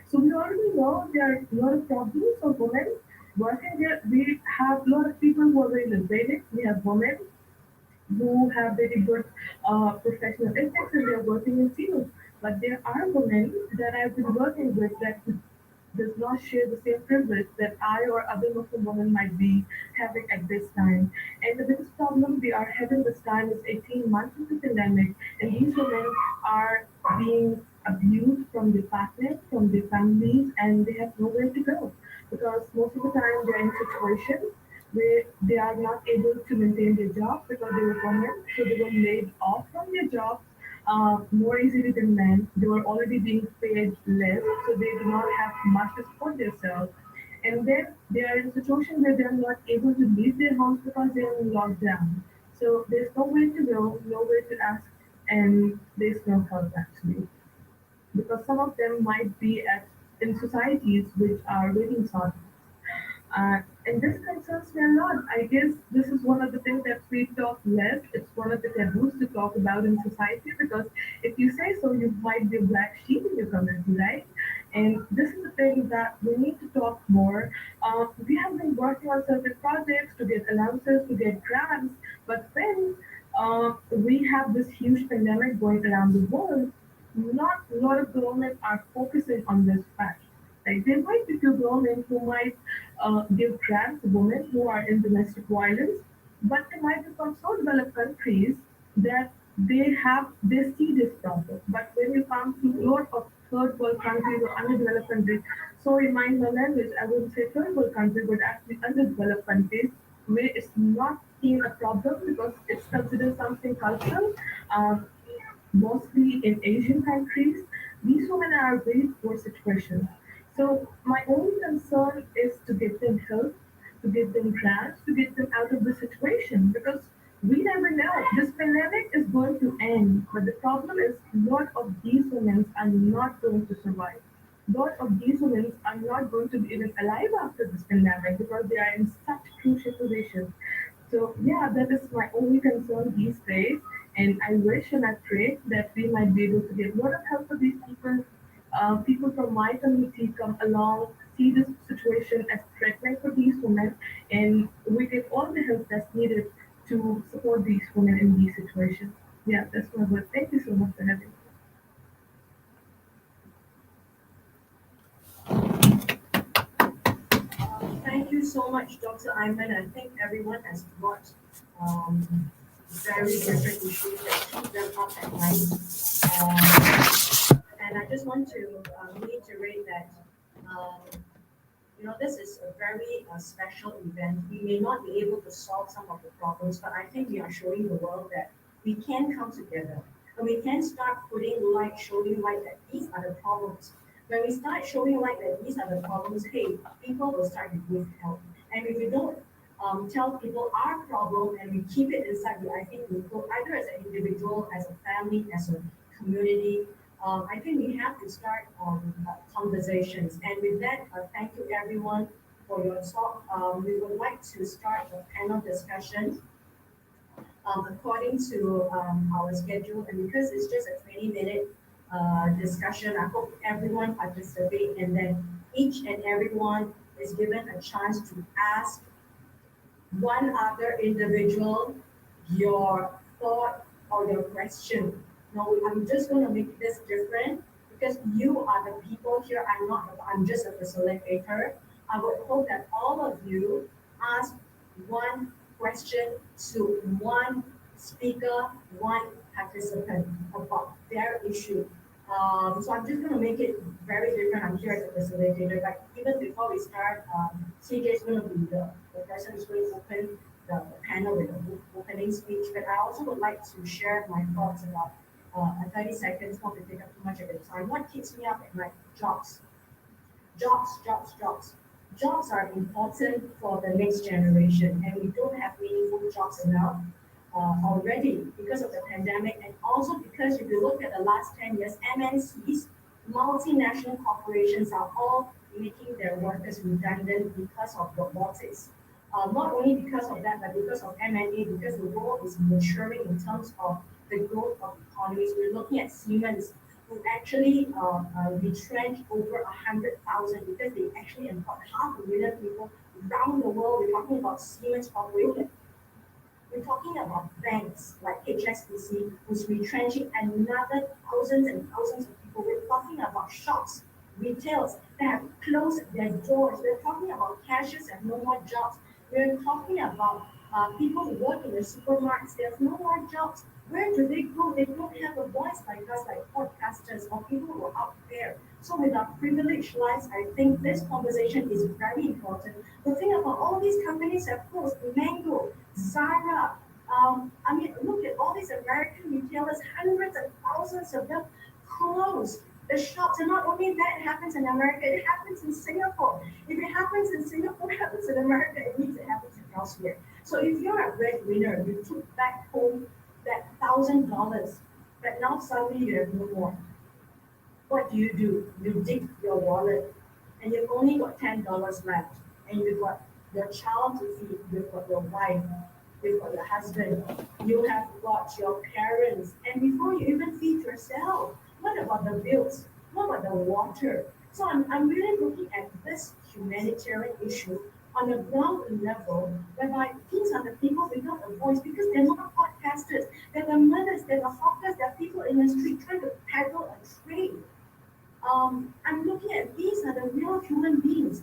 So we already know there are a lot of problems of women working there. We have a lot of people who are very liberated. We have women who have very good professional ethics and they're working in fields. But there are women that I've been working with that does not share the same privilege that I or other Muslim women might be having at this time. And the biggest problem we are having this time is 18 months of the pandemic, and these women are being abused from their partners, from their families, and they have nowhere to go because most of the time they're in situations where they are not able to maintain their job because they were women, so they were laid off from their jobs more easily than men. They were already being paid less, so they do not have much to support themselves. And then they are in a situation where they are not able to leave their homes because they are in lockdown. So there's nowhere to go, nowhere to ask, and there's no help actually because some of them might be at in societies which are waiting sought. And this concerns me a lot. I guess this is one of the things that we talk less. It's one of the taboos to talk about in society because if you say so, you might be a black sheep in your community, right? And this is the thing that we need to talk more. We have been working on certain projects to get allowances, to get grants, but when we have this huge pandemic going around the world, not a lot of government are focusing on this fact. Like there might be few government who might give grants to women who are in domestic violence, but they might be from so developed countries that they see this problem. But when you come to a lot of third world countries or underdeveloped countries, sorry, mind my language, I wouldn't say third world countries, but actually underdeveloped countries where it's not seen a problem because it's considered something cultural. Um, Mostly in Asian countries, these women are in very poor situations. So my only concern is to get them help, to get them grants, to get them out of the situation because we never know. This pandemic is going to end, but the problem is a lot of these women are not going to survive. A lot of these women are not going to be even alive after this pandemic because they are in such crucial positions. So yeah, that is my only concern these days. And I wish and I pray that we might be able to get a lot of help for these people. People from my community come along, see this situation as threatening for these women, and we get all the help that's needed to support these women in these situations. Yeah, that's my word. Thank you so much for having me. Thank you so much, Dr. Ayman. I think everyone has brought um, very different issues that keep them up at night. And I just want to reiterate that um, this is a very special event. We may not be able to solve some of the problems, but I think we are showing the world that we can come together and we can start putting light, showing light that these are the problems. When we start showing light that these are the problems, hey, people will start to give help. And if we don't tell people our problem and we keep it inside, I think we go either as an individual, as a family, as a community, I think we have to start conversations. And with that, thank you everyone for your talk. We would like to start a panel discussion according to our schedule. And because it's just a 20-minute discussion, I hope everyone participate and then each and everyone is given a chance to ask one other individual your thought or your question. No, I'm just going to make this different because you are the people here. I'm just a facilitator. I would hope that all of you ask one question to one speaker, one participant about their issue. So I'm just going to make it very different. I'm here as a facilitator, but even before we start, CJ is going to be the person who's going to open the panel with the opening speech. But I also would like to share my thoughts about 30 seconds, not to take up too much of your time. What keeps me up at night? Jobs. Jobs, jobs, jobs. Jobs are important for the next generation, and we don't have meaningful jobs enough already because of the pandemic, and also because if you look at the last 10 years, MNCs, multinational corporations are all making their workers redundant because of robotics. Not only because of that, but because of M&A, because the world is maturing in terms of the growth of economies. We're looking at Siemens, who actually retrenched over 100,000 because they actually employed 500,000 people around the world. We're talking about Siemens Corporation. We're talking about banks like HSBC, who's retrenching another thousands and thousands of people. We're talking about shops, retails that have closed their doors. We're talking about cashiers that have no more jobs. We're talking about people who work in the supermarkets. There's no more jobs. Where do they go? They don't have a voice like us, like podcasters or people who are out there. So with our privileged lives, I think this conversation is very important. The thing about all these companies have closed, Mango, Zara. I mean, look at all these American retailers, hundreds and thousands of them closed. The shops, and not only that happens in America, it happens in Singapore. If it happens in Singapore, it happens in America, it means it happens elsewhere. So if you're a breadwinner, you took back home that $1,000, but now suddenly you have no more. What do? You dig your wallet and you've only got $10 left, and you've got your child to feed, you've got your wife, you've got your husband, you have got your parents, and before you even feed yourself, what about the bills? What about the water? So I'm really looking at this humanitarian issue on the ground level, whereby these are the people without a voice because they're not podcasters, they're the mothers, they're the hawkers, they're people in the street trying to peddle a trade. I'm looking at these are the real human beings,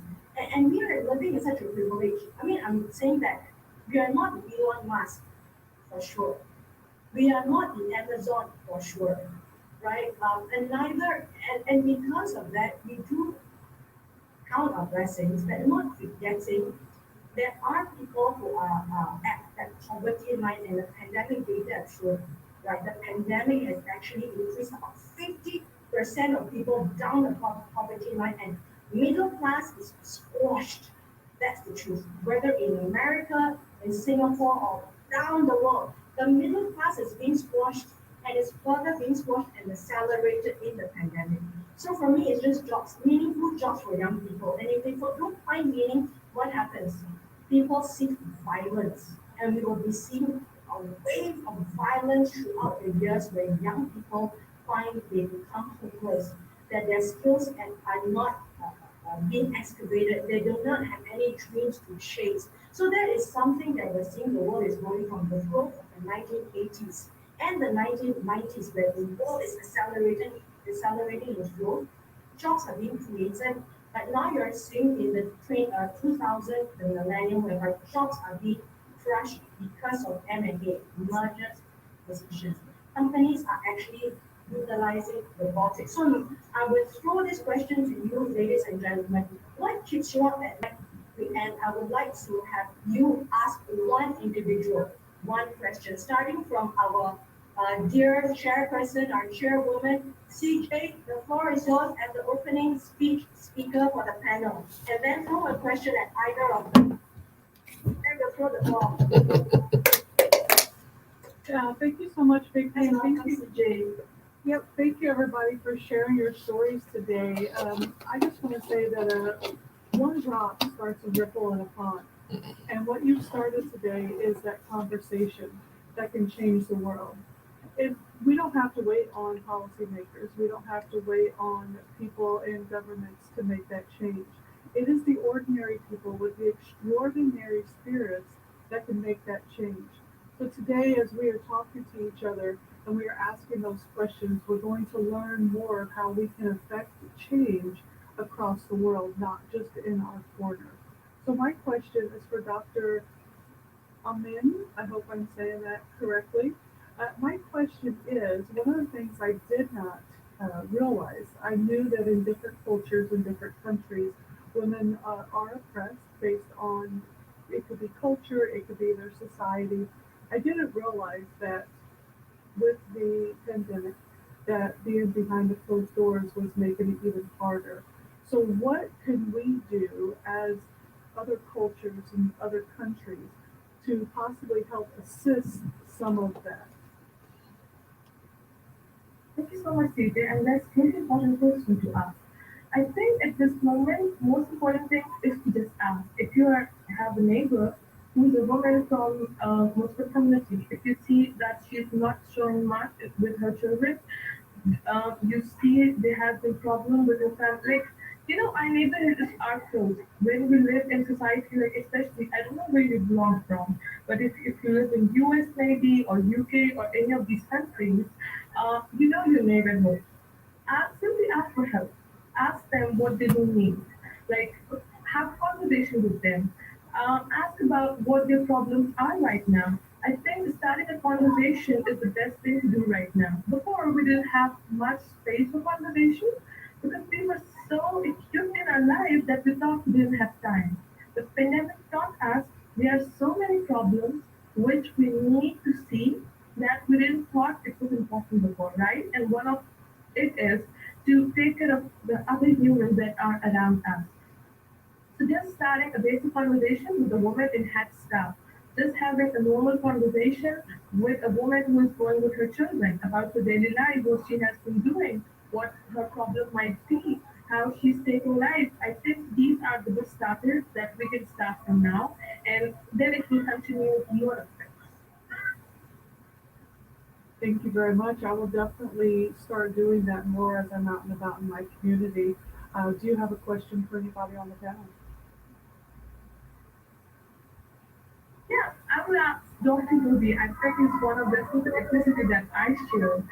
and we are living in such a privilege. I mean, I'm saying that we are not Elon Musk for sure. We are not in Amazon for sure, right? And neither, and because of that, we do count our blessings, but not forgetting there are people who are at that poverty line, and the pandemic data have shown, right? The pandemic has actually increased about 50% of people down the poverty line, and middle class is squashed. That's the truth. Whether in America, in Singapore, or down the world, the middle class is being squashed and is further being squashed and accelerated in the pandemic. So for me, it's just jobs, meaningful jobs for young people. And if they don't find meaning, what happens? People seek violence. And we will be seeing a wave of violence throughout the years where young people find they become hopeless, that their skills are not being excavated, they do not have any dreams to chase. So that is something that we're seeing the world is going from the growth of the 1980s and the 1990s, where the world is accelerating its growth, jobs are being created. But now you're seeing in the 2000, the millennium, whereby jobs are being crushed because of M&A, mergers, acquisitions. Companies are actually utilizing robotics. So I will throw this question to you, ladies and gentlemen. What keeps you up at night? And I would like to have you ask one individual one question, starting from our dear chairperson, our chairwoman, CJ. The floor is yours as the opening speaker for the panel. And then throw a question at either of them. And the throw the ball. Yeah, thank you so much, Big That's Pam. now Thank comes you. to Jay. Yep, thank you everybody for sharing your stories today. I just want to say that one drop starts a ripple in a pond. And what you started today is that conversation that can change the world. If we don't have to wait on policymakers, we don't have to wait on people in governments to make that change. It is the ordinary people with the extraordinary spirits that can make that change. So today, as we are talking to each other and we are asking those questions, we're going to learn more of how we can affect change across the world, not just in our corner. So my question is for Dr. Amin. I hope I'm saying that correctly. My question is, one of the things I did not realize, I knew that in different cultures and different countries, women are oppressed based on, it could be culture, it could be their society. I didn't realize that with the pandemic, that being behind the closed doors was making it even harder. So what can we do as other cultures and other countries to possibly help assist some of that? Thank you so much, CJ, and that's really important question to ask. I think at this moment, most important thing is to just ask. If you have a neighbor who's a woman from Muslim community, if you see that she's not showing much with her children, you see there has been problem with your family. Like, our neighborhood is our close. When we live in society, like especially, I don't know where you belong from, but if you live in US maybe or UK or any of these countries, you know your neighborhood. Simply ask for help. Ask them what they do need. Like, have conversation with them. Ask about what their problems are right now. I think starting a conversation is the best thing to do right now. Before, we didn't have much space for conversation because we were so acute in our lives that we thought we didn't have time. The pandemic taught us there are so many problems which we need to see that we didn't thought it was important before, right? And one of it is to take care of the other humans that are around us. So just starting a basic conversation with a woman in head staff, just having a normal conversation with a woman who is going with her children about her daily life, what she has been doing, what her problem might be, how she's taking life. I think these are the good starters that we can start from now, and then it will continue more effective. Thank you very much. I will definitely start doing that more as I'm out and about in my community. Do you have a question for anybody on the panel? Yeah, I will ask Dr. Ruby. I think it's one of the ethnicity that I share.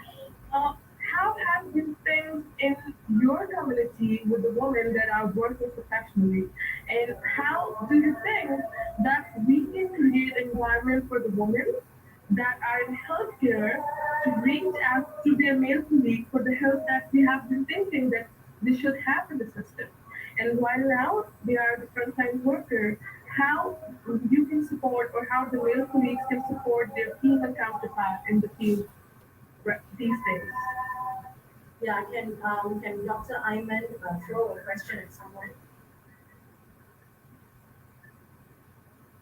Uh, how have been things in your community with the women that are working professionally? And how do you think that we can create an environment for the women that are in healthcare to reach out to their male colleague for the help that we have been thinking that they should have in the system? And while now they are the frontline workers, how you can support or how the male colleagues can support their female counterpart in the field these days. Yeah, can Dr. Ayman throw a question at someone?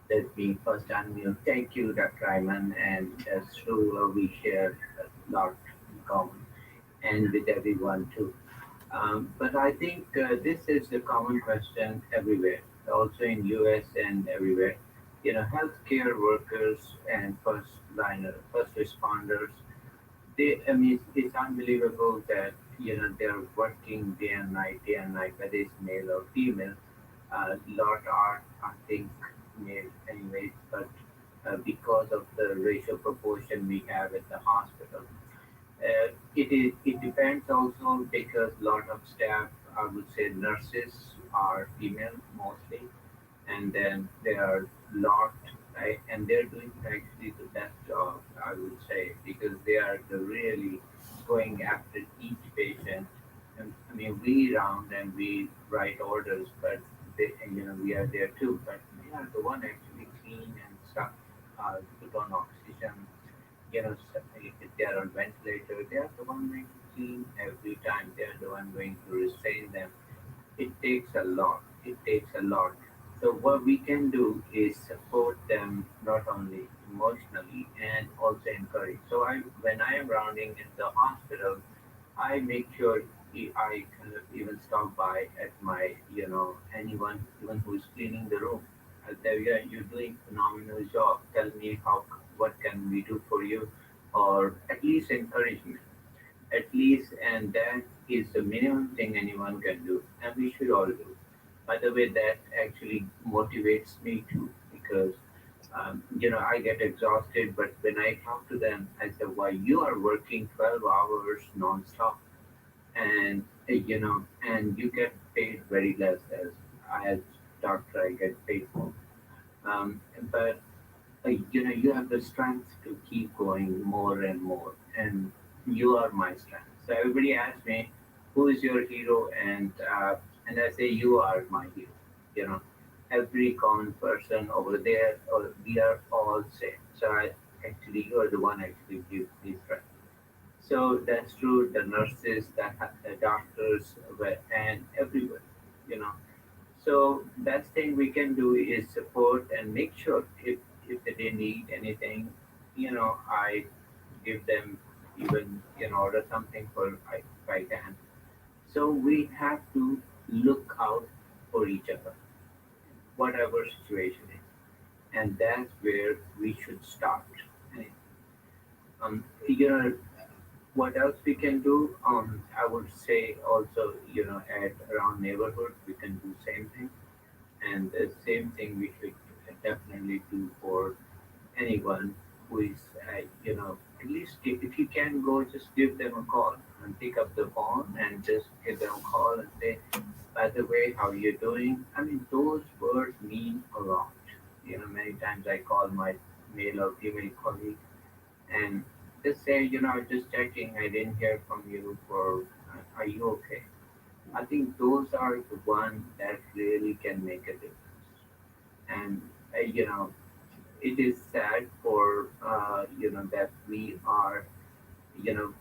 Let me first unmute. Thank you, Dr. Iman, and as true, we share a lot in common, and with everyone too. But I think this is a common question everywhere, also in US and everywhere. healthcare workers and first responders. I mean, it's unbelievable that they're working day and night, whether it's male or female. Lot are, I think, male anyways, but because of the racial proportion we have at the hospital, it depends also because a lot of staff, I would say, nurses are female mostly, and then there are lot, right, and they're doing actually the best job, I would say, because they are really going after each patient. And I mean, we round and we write orders, but we are there too, but we are the one actually clean and stuff, put on oxygen, if they are on ventilator, they are the one going to clean every time, they are the one going to restrain them. It takes a lot. It takes a lot. So what we can do is support them not only emotionally and also encourage. So when I am rounding in the hospital, I make sure I kind of even stop by at my, anyone, even who is cleaning the room. I tell you, you're doing phenomenal job. Tell me what can we do for you, or at least encouragement, at least, and that is the minimum thing anyone can do, and we should all do. By the way, that actually motivates me too, because I get exhausted, but when I talk to them, I say, "Why you are working 12 hours non-stop, and and you get paid very less as doctor. I get paid more, but you have the strength to keep going more and more, and you are my strength." So everybody asks me, "Who is your hero?" And I say, "You are my hero." You know, every common person over there, or we are all same. So actually, you are the one actually gives me strength. So that's true. The nurses, the doctors, and everyone. You know, so best thing we can do is support and make sure if they need anything, I give them even order something for if I can. So we have to look out for each other, whatever situation is, and that's where we should start. And, you know, what else we can do? I would say also, at around neighborhood, we can do same thing, and the same thing we should definitely do for anyone who is, at least if you can go, just give them a call and pick up the phone and just give them a call and say, "By the way, how you doing?" I mean, those words mean a lot. Many times I call my male or female colleague and just say, just checking, I didn't hear from you for, are you okay? I think those are the ones that really can make a difference. And, it is sad for, that we are, you know,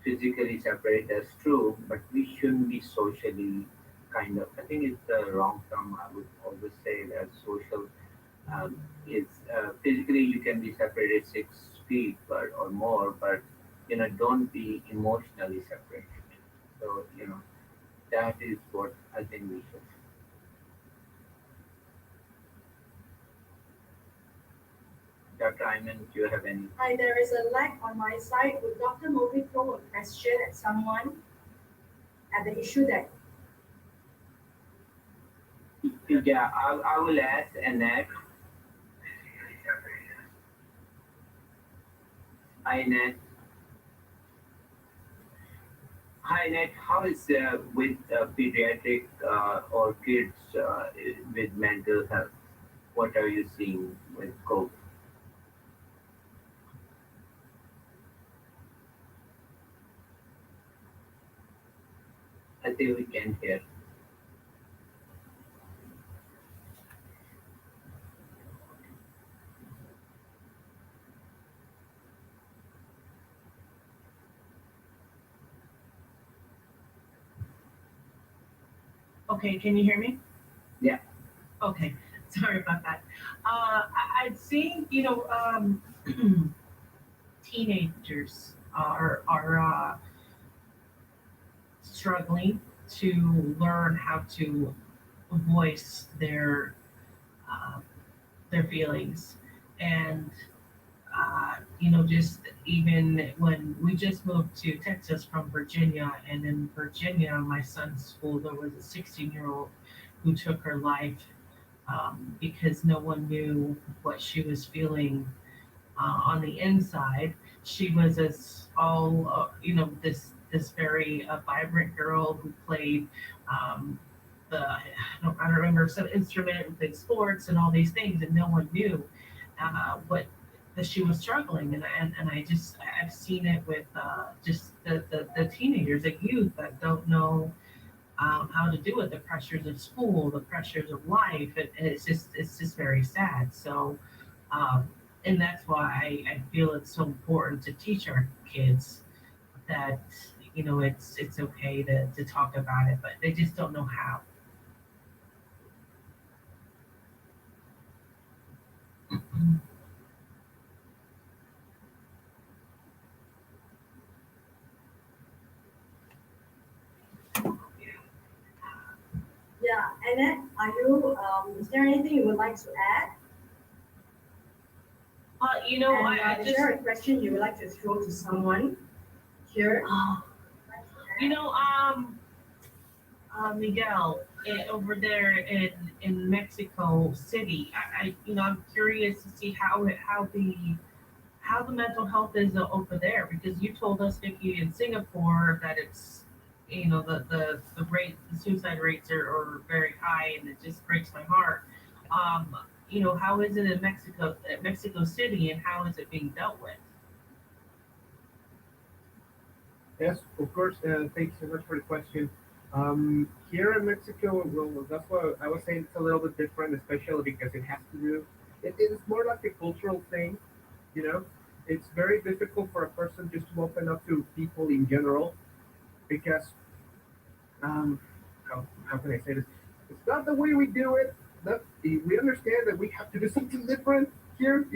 physically separate, that's true, but we shouldn't be socially kind of, I think it's the wrong term. I would always say that social is physically you can be separated 6 feet or more, but don't be emotionally separated. So that is what I think we should. Dr. Iman, do you have any? Hi, there is a lag on my side. Would Dr. Moby throw a question at someone at the issue that Yeah, I will ask Annette. Hi, Annette. Hi, Annette. How is with pediatric or kids with mental health? What are you seeing with COVID? I think we can hear. Okay, can you hear me? Yeah. Okay, sorry about that. I'd seen, teenagers are struggling to learn how to voice their uh, their feelings. And just even when we just moved to Texas from Virginia, and in Virginia, my son's school, there was a 16-year-old who took her life because no one knew what she was feeling on the inside. She was this very vibrant girl who played I don't remember some instrument and played sports and all these things, and no one knew what that she was struggling. And I've seen it with just the teenagers, the youth that don't know how to deal with the pressures of school, the pressures of life, and it's just very sad. So um, and that's why I feel it's so important to teach our kids that it's okay to talk about it, but they just don't know how. Yeah, and then is there anything you would like to add? And I is just there a question you would like to throw to someone here? you know Miguel, over there in Mexico City. I'm curious to see how the mental health is over there, because you told us, Vicky, in Singapore that it's the suicide rates are very high, and it just breaks my heart. How is it in Mexico City, and how is it being dealt with? Yes, of course. Thank you so much for the question. Here in Mexico, well, that's what I was saying. It's a little bit different, especially because it has to do. It is more like a cultural thing, you know. It's very difficult for a person just to open up to people in general because um, how can I say this? It's not the way we do it. That we understand that we have to do something different here,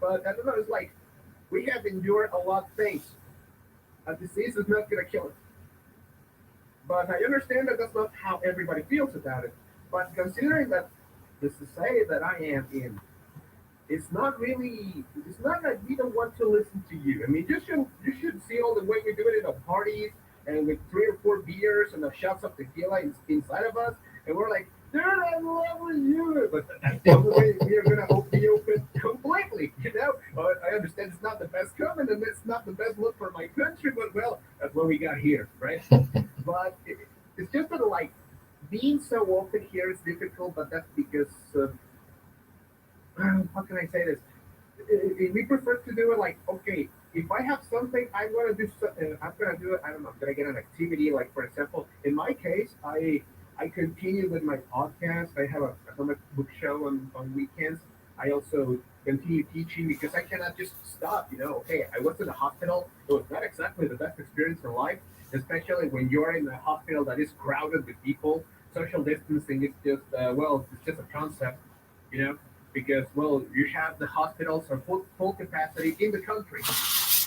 But I don't know. It's like we have endured a lot of things. A disease is not going to kill us. But I understand that that's not how everybody feels about it. But considering that the society that I am in, it's not that we don't want to listen to you. I mean, you should see all the way we do it in our parties and with 3 or 4 beers and the shots of tequila inside of us. And we're like, dude, I love you. But that's the only way we are going to be open completely. But I understand it's not the best comment and it's not the best look for my country, but well, that's what we got here, right? But it's just that like being so open here is difficult, but that's because how can I say this? We prefer to do it like, okay, if I have something, I'm gonna do it. I don't know. I'm gonna get an activity. Like for example, in my case, I continue with my podcast. I have a comic book show on weekends. I also continue teaching because I cannot just stop. Okay, I was in the hospital. It was not exactly the best experience in life, especially when you're in a hospital that is crowded with people. Social distancing is just it's just a concept, you know because well, you have the hospitals are full capacity in the country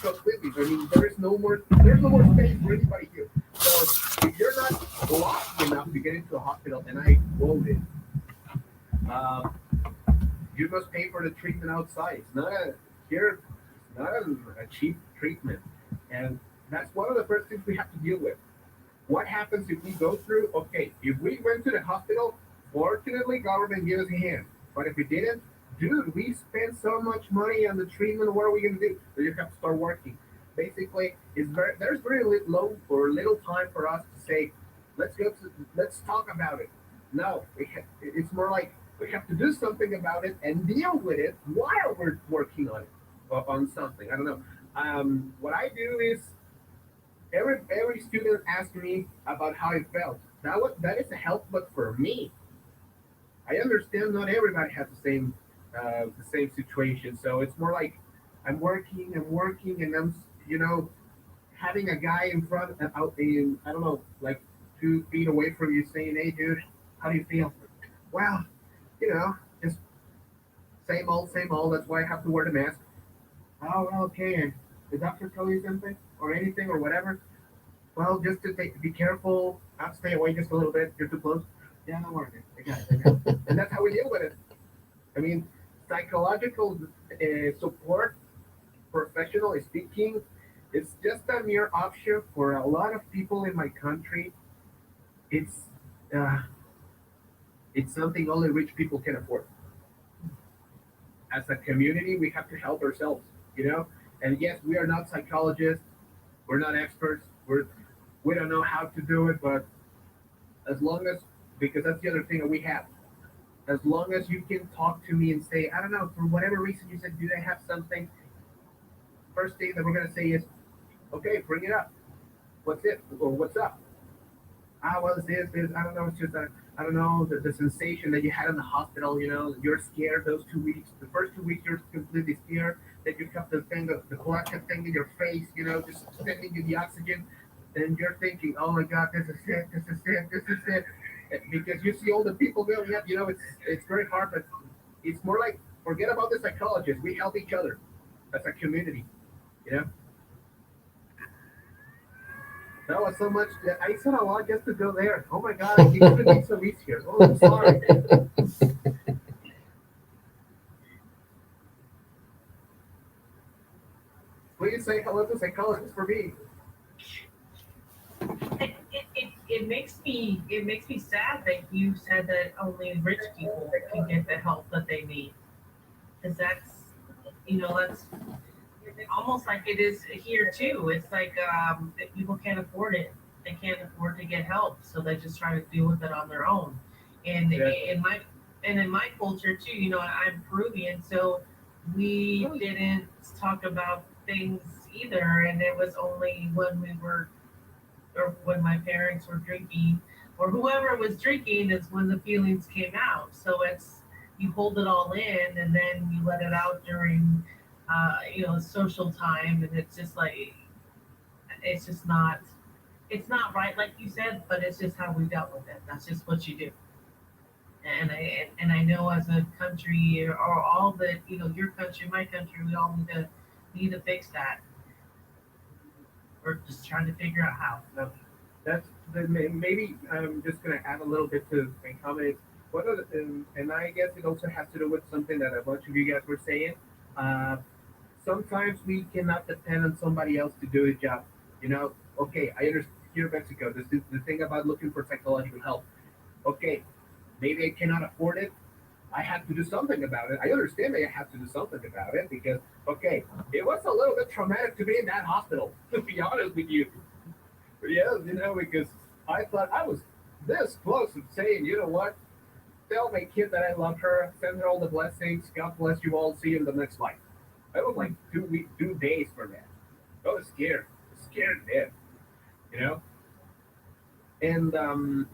completely. I mean, there's no more space for anybody here. So if you're not lucky enough to get into a hospital, and I quoted, uh, you must pay for the treatment outside. It's not a here. It's not a cheap treatment, and that's one of the first things we have to deal with. What happens if we go through? Okay, if we went to the hospital, fortunately, government gave us a hand. But if we didn't, dude, we spent so much money on the treatment. What are we gonna do? So you have to start working. Basically, there's very low or little time for us to say, let's talk about it. No, it's more like we have to do something about it and deal with it while we're working on it or on something. I don't know. What I do is every student asked me about how I felt. That is a help, but for me, I understand not everybody has the same situation. So it's more like I'm working, and having a guy in front out in I don't know, like 2 feet away from you saying, "Hey, dude, how do you feel?" Well, just same old, same old. That's why I have to wear the mask. Oh, well, okay. And the doctor tell you something or anything or whatever? Well, just to be careful, I'll stay away just a little bit. You're too close. Yeah, don't worry. I got it. I got it. And that's how we deal with it. I mean, psychological support, professionally speaking, is just a mere option for a lot of people in my country. It's uh, it's something only rich people can afford. As a community, we have to help ourselves, you know. And yes, we are not psychologists, we're not experts, we don't know how to do it, but as long as, because that's the other thing that we have, as long as you can talk to me and say, I don't know, for whatever reason you said, do they have something? First thing that we're gonna say is, okay, bring it up. What's it or what's up? Well, this, I don't know, it's just, I don't know, the sensation that you had in the hospital, you know, you're scared those 2 weeks. The first 2 weeks, you're completely scared. Then you have the thing, the plastic thing in your face, you know, just sending you the oxygen. Then you're thinking, oh my God, this is it, this is it, this is it. Because you see all the people going up, you know, it's very hard, but it's more like, forget about the psychologists. We help each other as a community, you know. That was so much. I said a lot just to go there. Oh my God, I keep putting some weeks here. Oh, I'm sorry. Please say hello to psychologists for me. It makes me sad that you said that only rich people can get the help that they need, because that's almost like it is here too. It's like that people can't afford it. They can't afford to get help, so they just try to deal with it on their own. And Yeah. in my culture too, I'm Peruvian, so we didn't talk about things either, and it was only when we were or when my parents were drinking or whoever was drinking is when the feelings came out. So it's you hold it all in and then you let it out during social time, and it's just like it's not right like you said, but it's just how we dealt with it. That's just what you do. And I know as a country or all that your country, my country, we all need to fix that. We're just trying to figure out how. No, that's maybe I'm just gonna add a little bit to my comment. What are and I guess it also has to do with something that a bunch of you guys were saying. Uh, Sometimes we cannot depend on somebody else to do a job. You know, okay, I understand here in Mexico. This is the thing about looking for psychological help. Okay, maybe I cannot afford it. I have to do something about it. I understand that I have to do something about it because, okay, it was a little bit traumatic to be in that hospital, to be honest with you. Yeah, because I thought I was this close to saying, you know what? Tell my kid that I love her, send her all the blessings. God bless you all. See you in the next life. I was like 2 weeks, 2 days for that. I was scared, scared to death, you know. And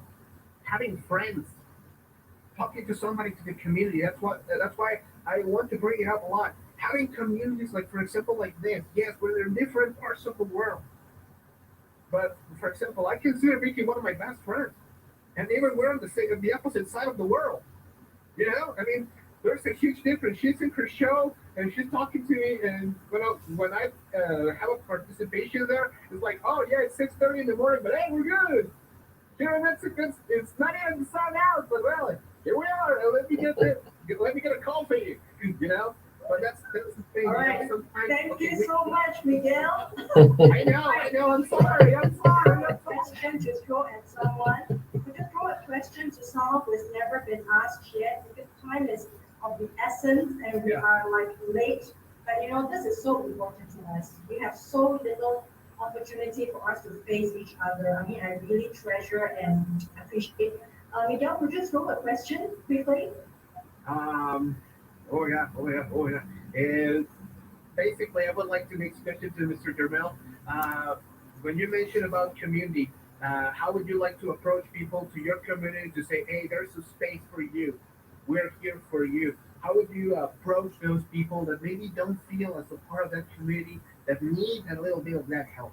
having friends, talking to somebody to the community. That's why I want to bring it up a lot. Having communities like, for example, like this. Yes, we're in different parts of the world, but for example, I consider Vicky one of my best friends, and even we're on the opposite side of the world. You know, I mean, there's a huge difference. She's in her show and she's talking to me, and when I have a participation there, it's like, oh yeah, it's 6:30 in the morning, but hey, we're good. Here in Mexico, it's not even the sun out, but well, here we are. Let me get a call for you. You know, but that's the thing. All You know, right. sometimes, Thank okay, you so much, Miguel. I know. I'm sorry. I'm sorry. I'm sorry. Question to throw at someone. Could you throw a question to someone who has never been asked yet? Because time is of the essence and we Yeah. are like late. But this is so important to us. We have so little opportunity for us to face each other. I mean, I really treasure and appreciate. Miguel, could you throw a question quickly? Um. Oh yeah. Oh yeah. Oh yeah. And basically, I would like to make a question to Mr. Dermel. Uh, when you mentioned about community, how would you like to approach people to your community to say, hey, there's a space for you. We're here for you. How would you approach those people that maybe don't feel as a part of that community that need a little bit of that help?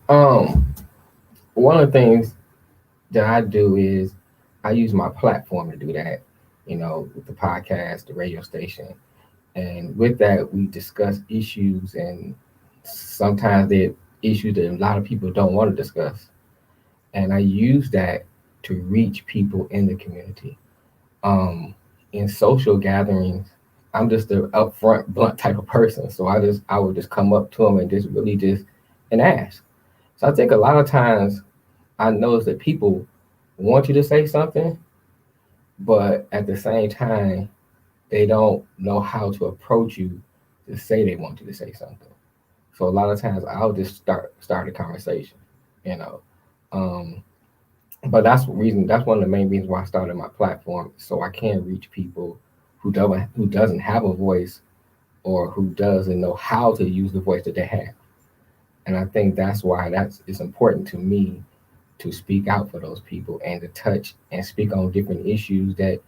Um, One of the things that I do is I use my platform to do that, with the podcast, the radio station. And with that, we discuss issues, and sometimes they're issues that a lot of people don't want to discuss. And I use that to reach people in the community. In social gatherings, I'm just the upfront, blunt type of person. So I would just come up to them and just really just and ask. So I think a lot of times I notice that people want you to say something, but at the same time they don't know how to approach you to say they want you to say something. So a lot of times I'll just start a conversation, you know. Um, but that's one of the main reasons why I started my platform, so I can reach people who doesn't have a voice or who doesn't know how to use the voice that they have. And I think that's why it's important to me to speak out for those people and to touch and speak on different issues that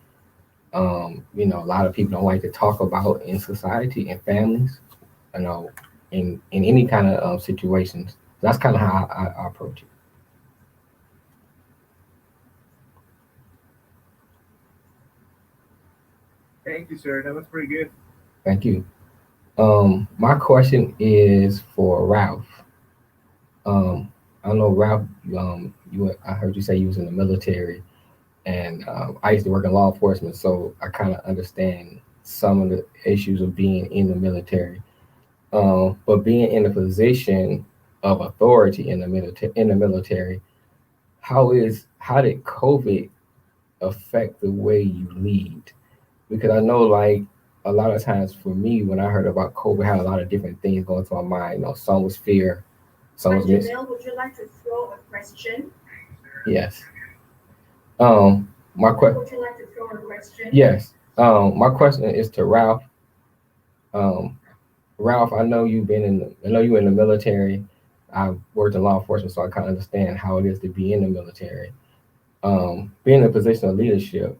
a lot of people don't like to talk about in society and families, you know, in any kind of situations. That's kind of how I approach it. Thank you, sir. That was pretty good. Thank you. My question is for Ralph. I know Ralph. I heard you say you was in the military, and I used to work in law enforcement, so I kind of understand some of the issues of being in the military. But being in a position of authority in the military, how did COVID affect the way you lead? Because I know like a lot of times for me when I heard about COVID, I had a lot of different things going through my mind. Some was fear, some was Janelle, would you like to throw a question? yes. My question. Would you like to throw a question? Yes. My question is to Ralph. Um, Ralph, I know you in the military. I worked in law enforcement, so I kind of understand how it is to be in the military. Being in a position of leadership,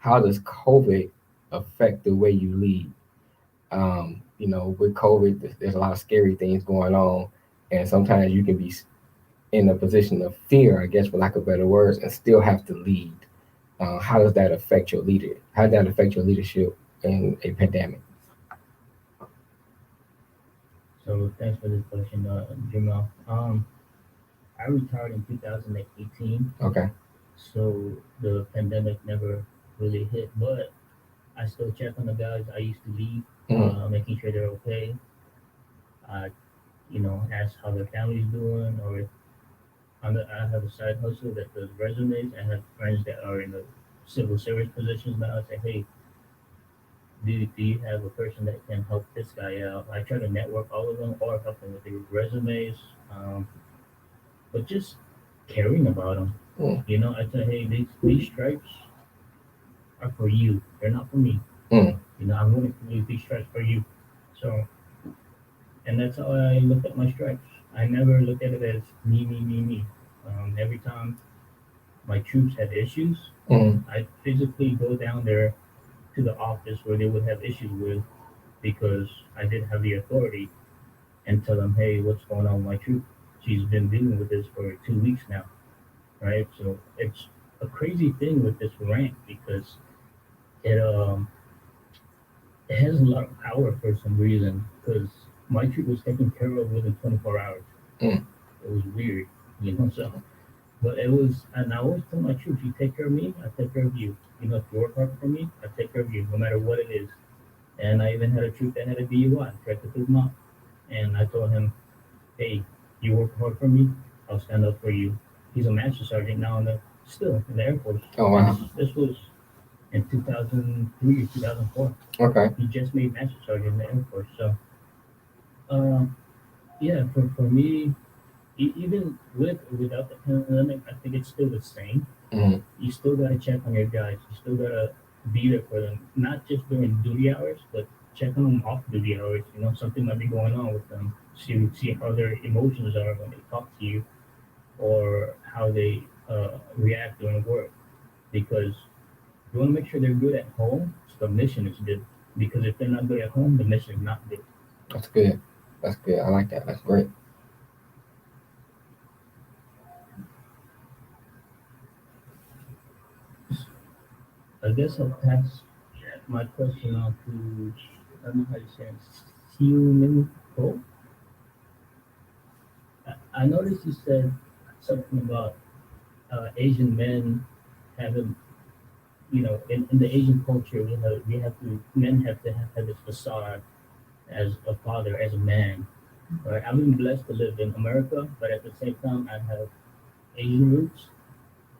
how does COVID affect the way you lead? With COVID, there's a lot of scary things going on, and sometimes you can be in a position of fear, I guess, for lack of better words, and still have to lead. How does that affect your leader? How does that affect your leadership in a pandemic? So thanks for this question, Jamal. I retired in 2018, Okay. so the pandemic never really hit, but I still check on the guys I used to lead, Mhm. making sure they're okay. I, ask how their family's doing, or if I have a side hustle that does resumes. I have friends that are in the civil service positions now. I say, hey, do you have a person that can help this guy out? I try to network all of them or help them with their resumes, but just caring about them. Mm. I say, hey, these stripes are for you. They're not for me. Mm. I'm willing to leave these stripes for you. So, and that's how I look at my stripes. I never look at it as me, me, me, me. Every time my troops had issues, Mm. I physically go down there to the office where they would have issues with because I did have the authority and tell them, hey, what's going on with my troop? She's been dealing with this for 2 weeks now, right? So it's a crazy thing with this rank because it it has a lot of power for some reason because my troop was taken care of within 24 hours. Mm. It was weird, so but it was, and I always tell my troops, you take care of me, I take care of you. If you work hard for me, I take care of you, no matter what it is. And I even had a troop that had a DUI, tried to pick him up. And I told him, hey, you work hard for me, I'll stand up for you. He's a master sergeant now still in the Air Force. Oh And wow. this was in 2003 or 2004. Okay. He just made master sergeant in the Air Force. So, um, yeah, for me, even with or without the pandemic, I think it's still the same. Mm. You still gotta check on your guys. You still gotta be there for them, not just during duty hours, but check on them off duty hours. Something might be going on with them. See how their emotions are when they talk to you, or how they react during work. Because you want to make sure they're good at home, so the mission is good. Because if they're not good at home, the mission is not good. That's good. That's good. I like that. That's great. I guess I'll pass my question on to, I don't know how you say it, Human Hope. I noticed you said something about Asian men having in the Asian culture, men have to have this facade as a father, as a man. Right? I've been blessed to live in America, but at the same time, I have Asian roots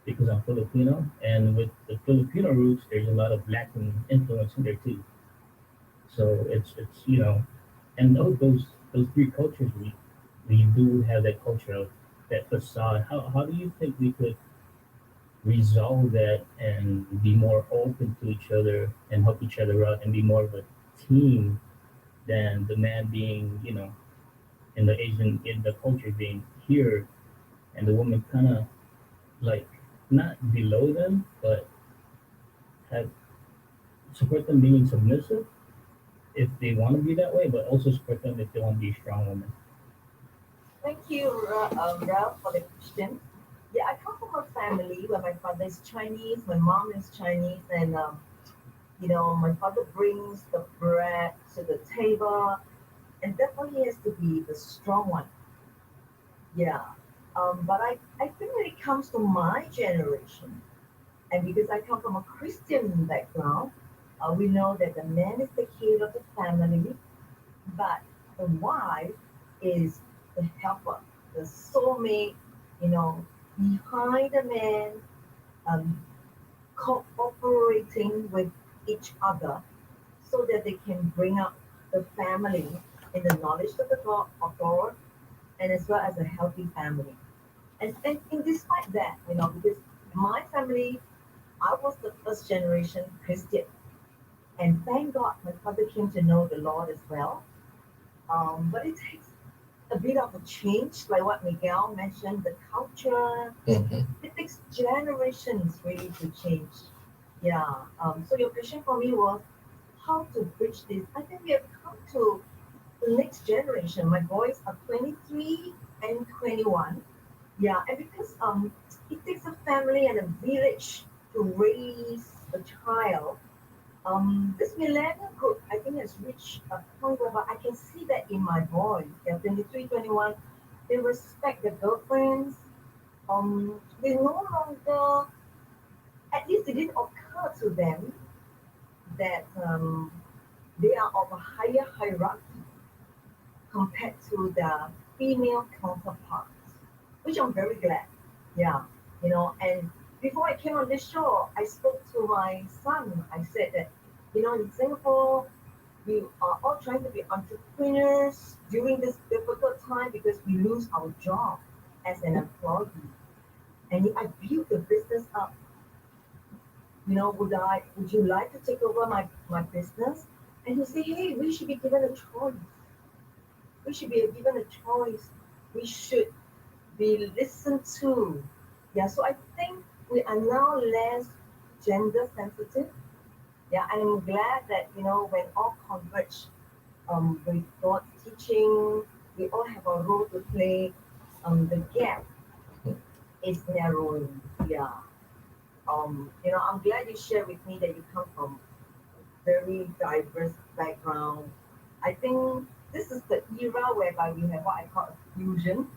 because I'm Filipino, and with the Filipino roots, there's a lot of Latin influence in there too. So it's and those three cultures, we do have that culture of that facade. How do you think we could resolve that and be more open to each other and help each other out and be more of a team than the man being, in the culture being here and the woman kind of like not below them, but have support them being submissive if they want to be that way, but also support them if they want to be strong women. Thank you, Ralph, for the question. Yeah, I come from a family where my father is Chinese, my mom is Chinese, and my father brings the bread to the table, and definitely has to be the strong one. Yeah. But I think when it comes to my generation, and because I come from a Christian background, we know that the man is the head of the family, but the wife is the helper, the soulmate, you know, behind the man, um, cooperating with each other so that they can bring up the family in the knowledge of God and as well as a healthy family. And despite that, because my family, I was the first generation Christian. And thank God my father came to know the Lord as well. But it takes a bit of a change, like what Miguel mentioned, the culture. Hmm. It takes generations really to change. Yeah. So your question for me was how to bridge this. I think we have come to the next generation. My boys are 23 and 21. Yeah, and because it takes a family and a village to raise a child, this millennial group, I think, has reached a point where I can see that in my boys. They're 23, 21. They respect their girlfriends. They no longer, at least it didn't occur to them that they are of a higher hierarchy compared to their female counterparts, which I'm very glad. Yeah, and before I came on this show, I spoke to my son. I said that, in Singapore, we are all trying to be entrepreneurs during this difficult time because we lose our job as an employee. And I built the business up. Would you like to take over my business? And he said, hey, we should be given a choice. We should be given a choice. We should be listened to. Yeah, so I think we are now less gender sensitive. Yeah, and I'm glad that, when all converge with God's teaching, we all have a role to play. The gap is narrowing. Yeah. I'm glad you shared with me that you come from very diverse background. I think this is the era whereby we have what I call a fusion,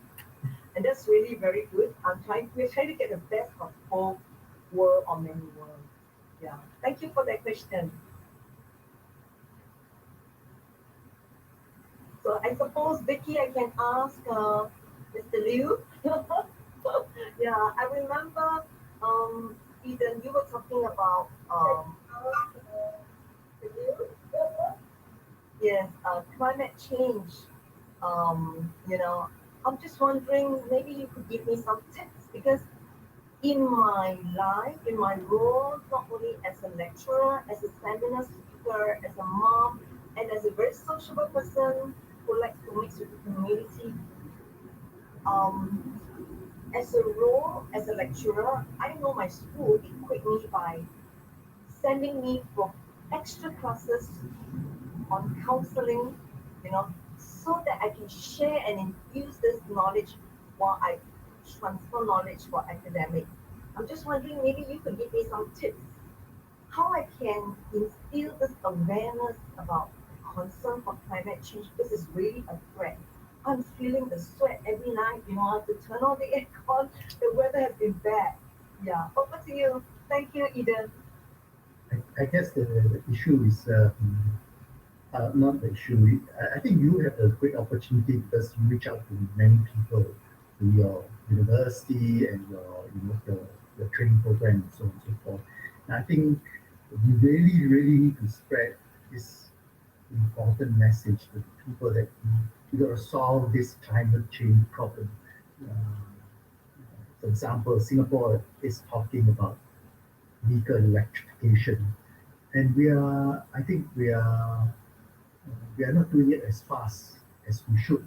and that's really very good. We're trying to get the best of both world or many worlds. Yeah. Thank you for that question. So I suppose Vicky, I can ask Mr. Liu. Yeah, I remember Eden, you were talking about yes, climate change. You know, I'm just wondering, maybe you could give me some tips because in my life, in my role, not only as a lecturer, as a seminar speaker, as a mom, and as a very sociable person who likes to mix with the community, um, as a role as a lecturer, I know my school equipped me by sending me for extra classes on counseling, so that I can share and infuse this knowledge while I transfer knowledge for academic. I'm just wondering, maybe you could give me some tips how I can instill this awareness about concern for climate change because it's really a threat. I'm feeling the sweat every night, I have to turn on the aircon. The weather has been bad. Yeah, over to you. Thank you, Eden. I guess the issue is not the issue. I think you have a great opportunity because you reach out to many people through your university and your training program and so on and so forth. And I think you really need to spread this important message to the people that you got to solve this climate change problem. Uh, for example, Singapore is talking about vehicle electrification, and I think we are not doing it as fast as we should,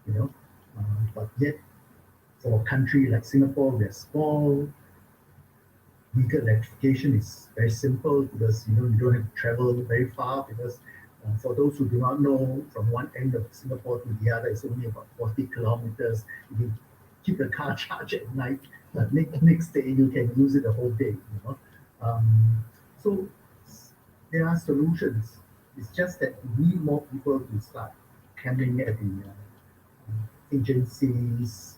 you know. But yet, for a country like Singapore, we are small. Vehicle electrification is very simple because you don't have to travel very far. Because for those who do not know, from one end of Singapore to the other, it's only about 40 kilometers. You can keep the car charged at night. Next day, you can use it the whole day. So there are solutions. It's just that we need more people to start camping at the agencies,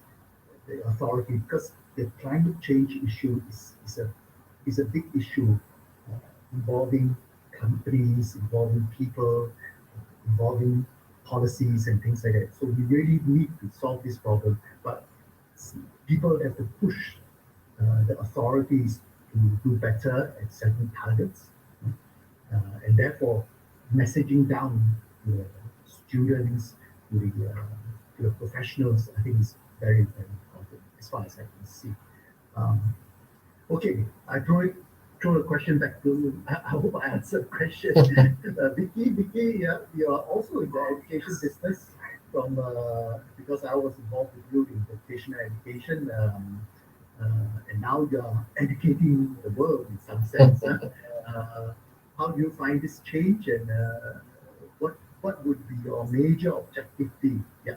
the authority, because the climate change issue is a big issue involving companies, involving people, involving policies and things like that. So we really need to solve this problem, but people have to push the authorities to do better at setting targets, and therefore messaging down to the students, to the professionals, I think is very important as far as I can see. Um, okay, I throw a question back to you. I hope I answered the question. Vicky, yeah, you are also in the education business from because I was involved with you in vocational education, and now you're educating the world in some sense. How do you find this change, and what would be your major objective be? Yeah,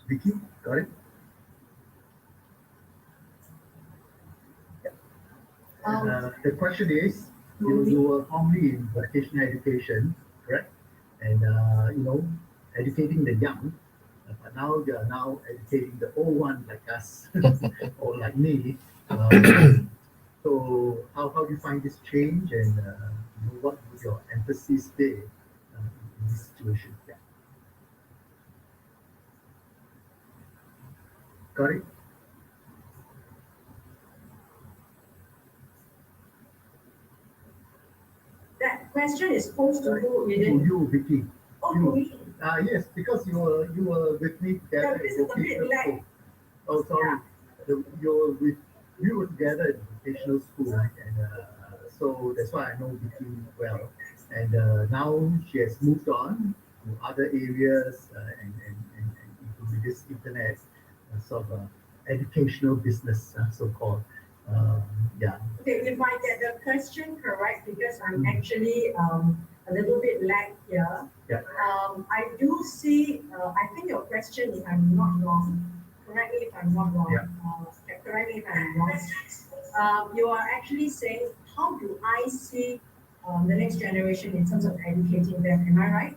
Vicky, got it. The question is, you were formerly in vocational education, correct? And educating the young, but now you are now educating the old one like us or like me. So how do you find this change, and what would your emphasis be in this situation? Yeah, got it. That question is posed to who, To Eden? you, Vicky. Oh, You. to me. Yes, because you were with me Yeah, together this in is a bit vocational like, school. Oh, sorry. We were together in vocational school, and so that's why I know Vicky well. And now she has moved on to other areas and into this internet sort of educational business, so-called. Um, yeah. okay, if I get the question correct, because I'm Mm. actually a little bit lag here. Yeah. I do see, I think your question, if I'm not wrong, correct me if I'm not wrong. Yeah. Correct me if I'm wrong. You are actually saying, how do I see the next generation in terms of educating them? Am I right?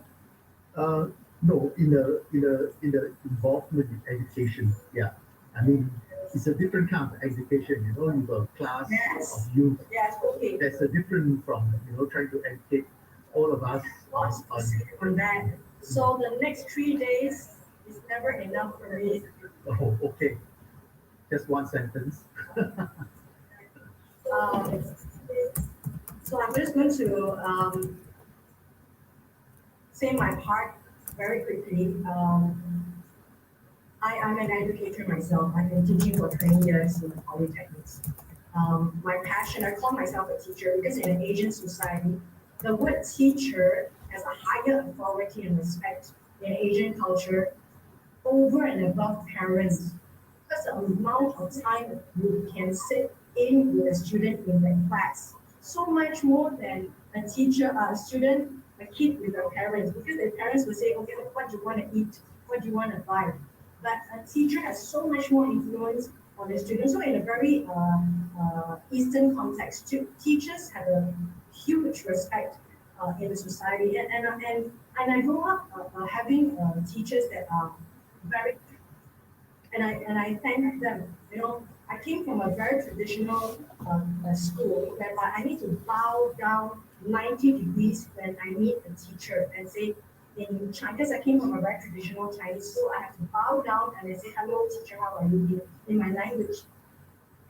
Uh, no, in the involvement in education, yeah. I mean, it's a different kind of education. You've got a class Yes. of youth. Yes, okay. That's a different from trying to educate all of us On that. So the next 3 days is never enough for me. Oh, okay. Just one sentence. Um, so I'm just going to say my part very quickly. I'm an educator myself. I've been teaching for 20 years in polytechnics. My passion, I call myself a teacher because in an Asian society, the word teacher has a higher authority and respect in Asian culture over and above parents. Because the amount of time you can sit in with a student in the class, so much more than a teacher, a student, a kid with their parents, because the parents will say, okay, what do you want to eat? What do you want to buy? But a teacher has so much more influence on the student. So in a very Eastern context, teachers have a huge respect in the society. And I grew up having teachers that are very, and I thank them. I came from a very traditional school whereby I need to bow down 90 degrees when I meet a teacher and say, in China, because I came from a very traditional Chinese school, I have to bow down and I say, hello, teacher, how are you doing? In my language.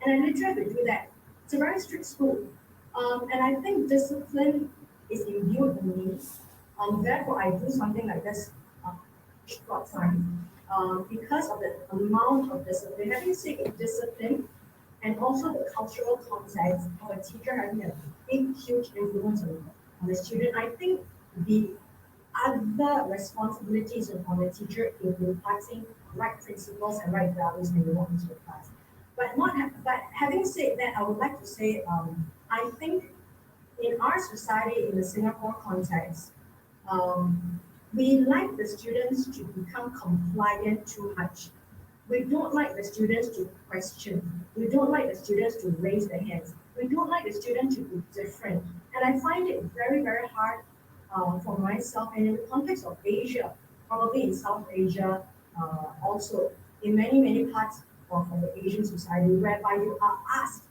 And I literally have to do that. It's a very strict school. And I think discipline is imbued in me. Therefore, I do something like this short time because of the amount of discipline. Having said discipline and also the cultural context of a teacher having a big, huge influence on the student, I think the other responsibilities on the teacher in imparting right principles and right values when you walk into the class. But having said that, I would like to say I think in our society in the Singapore context, um, we like the students to become compliant too much. We don't like the students to question. We don't like the students to raise their hands. We don't like the students to be different. And I find it very, very hard for myself and in the context of Asia, probably in South Asia, also in many, many parts of the Asian society, whereby you are asked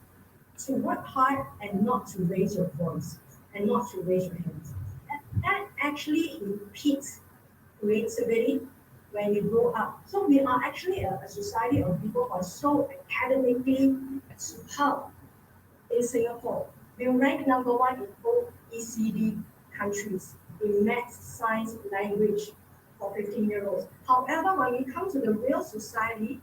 to work hard and not to raise your voice and not to raise your hands. And that actually impedes creativity when you grow up. So we are actually a society of people who are so academically superb in Singapore. We rank number one in both ECD countries in math, science, language for 15-year-olds. However, when we come to the real society,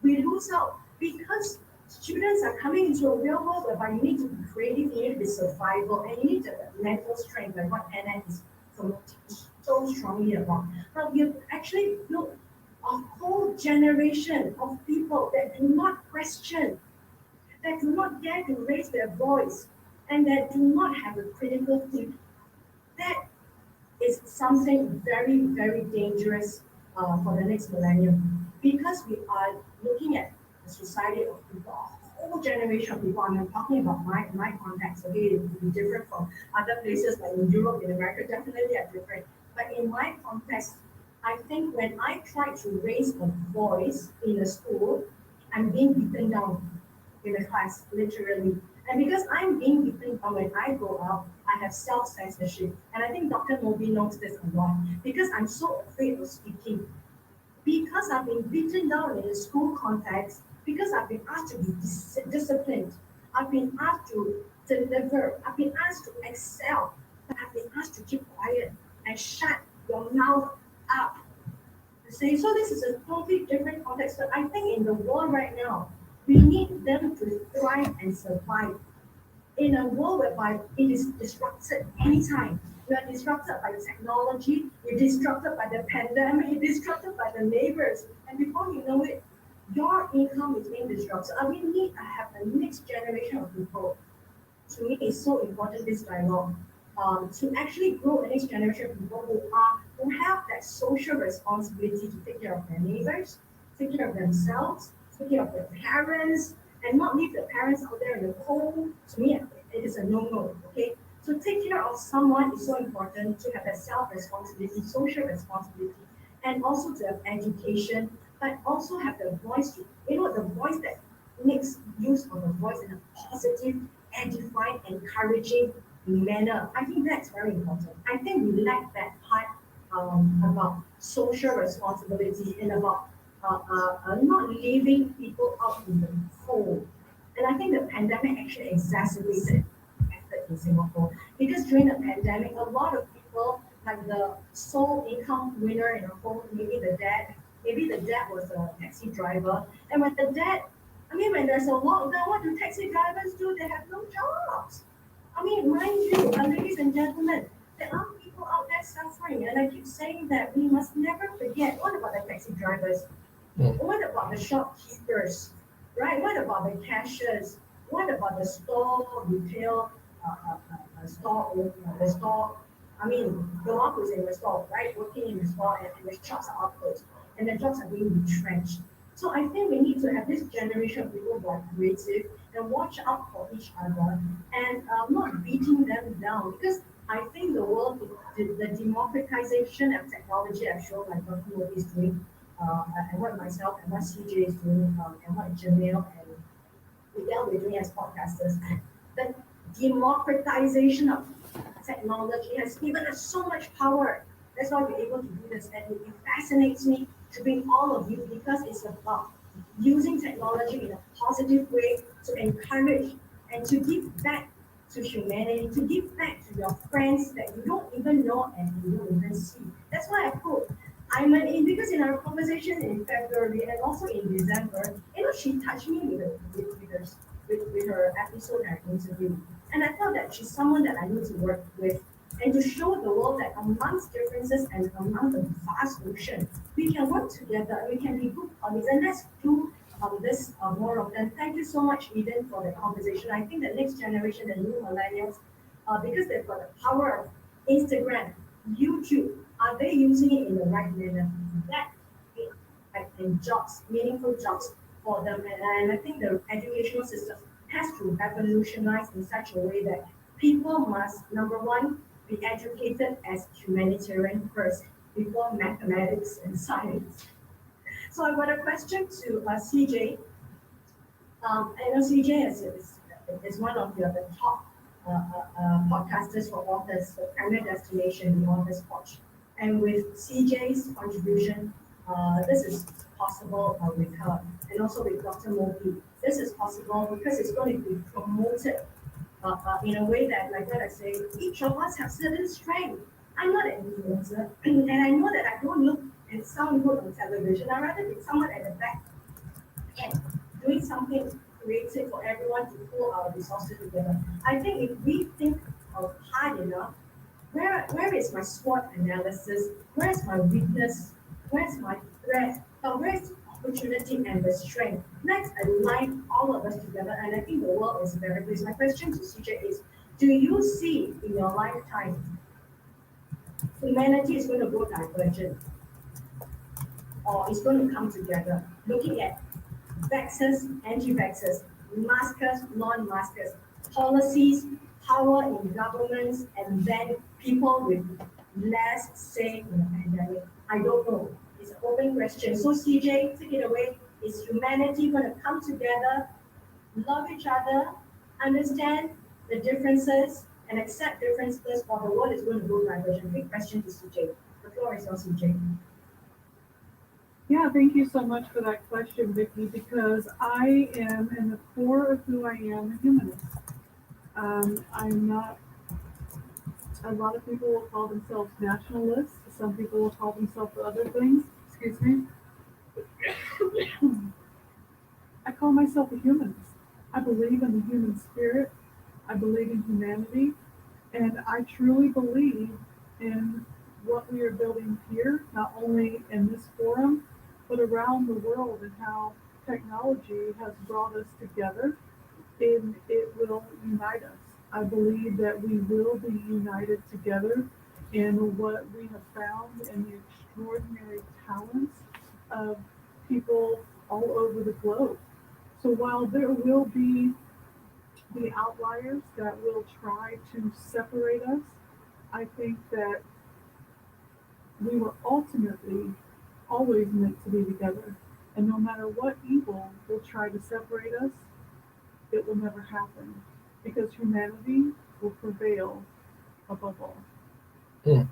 we lose out because students are coming into a real world whereby you need to be creative, you need to be survival, and you need to have mental strength, like what Anna is promoting so strongly about. But we actually built a whole generation of people that do not question, that do not dare to raise their voice, and that do not have a critical think. That is something very, very dangerous for the next millennium because we are looking at a society of people, a whole generation of people. I'm talking about my context, okay, it will be different from other places like in Europe, in America, definitely are different. But in my context, I think when I try to raise a voice in a school, I'm being beaten down in the class, literally. And because I'm being beaten down when I go out, I have self-censorship. And I think Dr. Moby knows this a lot. Because I'm so afraid of speaking. Because I've been beaten down in a school context, because I've been asked to be disciplined, I've been asked to deliver, I've been asked to excel, but I've been asked to keep quiet and shut your mouth up. You see, so this is a totally different context. But I think in the world right now, we need them to thrive and survive in a world whereby it is disrupted anytime. You are disrupted by technology, you're disrupted by the pandemic, you're disrupted by the neighbors, and before you know it, your income is being disrupted. I mean, we need to have the next generation of people. To me, it's so important this dialogue to actually grow a next generation of people who have that social responsibility to take care of their neighbors, take care of themselves, take care of their parents, and not leave the parents out there in the cold. To me, it is a no-no. Okay, so take care of someone is so important to have that self-responsibility, social responsibility, and also to have education, but also have the voice to the voice that makes use of the voice in a positive, edifying, encouraging manner. I think that's very important. I think we lack that part about social responsibility and about not leaving people out in the cold. And I think the pandemic actually exacerbated effort in Singapore because during the pandemic, a lot of people, like the sole income winner in the home, maybe the dad was a taxi driver, and when the dad, I mean, when there's a lockdown, what do taxi drivers do? They have no jobs. I mean, mind you, ladies and gentlemen, there are people out there suffering, and I keep saying that we must never forget. What about the taxi drivers? What about the shopkeepers? Right? What about the cashiers? What about the store retail store the store? I mean, the one who's in the store, right? Working in the store, and the shops are all closed, and the jobs are being retrenched. So I think we need to have this generation of people who are creative and watch out for each other and not beating them down because I think the world, the democratization of technology, I'm sure like what Mo is doing, and what myself and what CJ is doing, and what Janelle and we're doing as podcasters, the democratization of technology has given us so much power. That's why we're able to do this. And it fascinates me to bring all of you because it's about using technology in a positive way to encourage and to give back to humanity, to give back to your friends that you don't even know and you don't even see. That's why I put I'm an in because in our conversation in February and also in December, she touched me with her episode and interview. And I felt that she's someone that I need to work with and to show the world that amongst differences and among the vast ocean, we can work together and we can be good colleagues. And let's do this more of them. Thank you so much, Eden, for the conversation. I think the next generation, the new millennials, because they've got the power of Instagram, YouTube, are they using it in the right manner? That in jobs, meaningful jobs for them. And I think the educational system has to revolutionize in such a way that people must, number one, be educated as humanitarian first before mathematics and science. So I've got a question to CJ. I know CJ is one of the top podcasters for authors, the Premier Destination, the Authors Watch. And with CJ's contribution, this is possible with her, and also with Dr. Moby. This is possible because it's going to be promoted in a way that, like what I say, each of us have certain strength. I'm not an influencer, and I know that I don't look and sound good on television. I'd rather be someone at the back and doing something creative for everyone to pull our resources together. I think if we think of hard enough, where is my SWOT analysis? Where's my weakness? Where's my threat? Where's the opportunity and the strength? Let's align all of us together, and I think the world is very pleased. My question to CJ is: do you see in your lifetime humanity is going to go divergent, or it's going to come together? Looking at vaxxers, anti-vaxxers, maskers, non-maskers, policies, power in governments, and then people with less say in the pandemic. I don't know. It's an open question. So CJ, take it away. Is humanity going to come together, love each other, understand the differences, and accept differences, or the world is going to go diversion? Big question to CJ. The floor is yours, CJ. Yeah, thank you so much for that question, Vicky, because I am, in the core of who I am, a humanist. I'm not, a lot of people will call themselves nationalists. Some people will call themselves other things. Excuse me. I call myself a humanist. I believe in the human spirit. I believe in humanity. And I truly believe in what we are building here, not only in this forum, but around the world, and how technology has brought us together and it will unite us. I believe that we will be united together in what we have found in the extraordinary talents of people all over the globe. So while there will be the outliers that will try to separate us, I think that we were ultimately always meant to be together. And no matter what evil will try to separate us, it will never happen because humanity will prevail above all. Mm.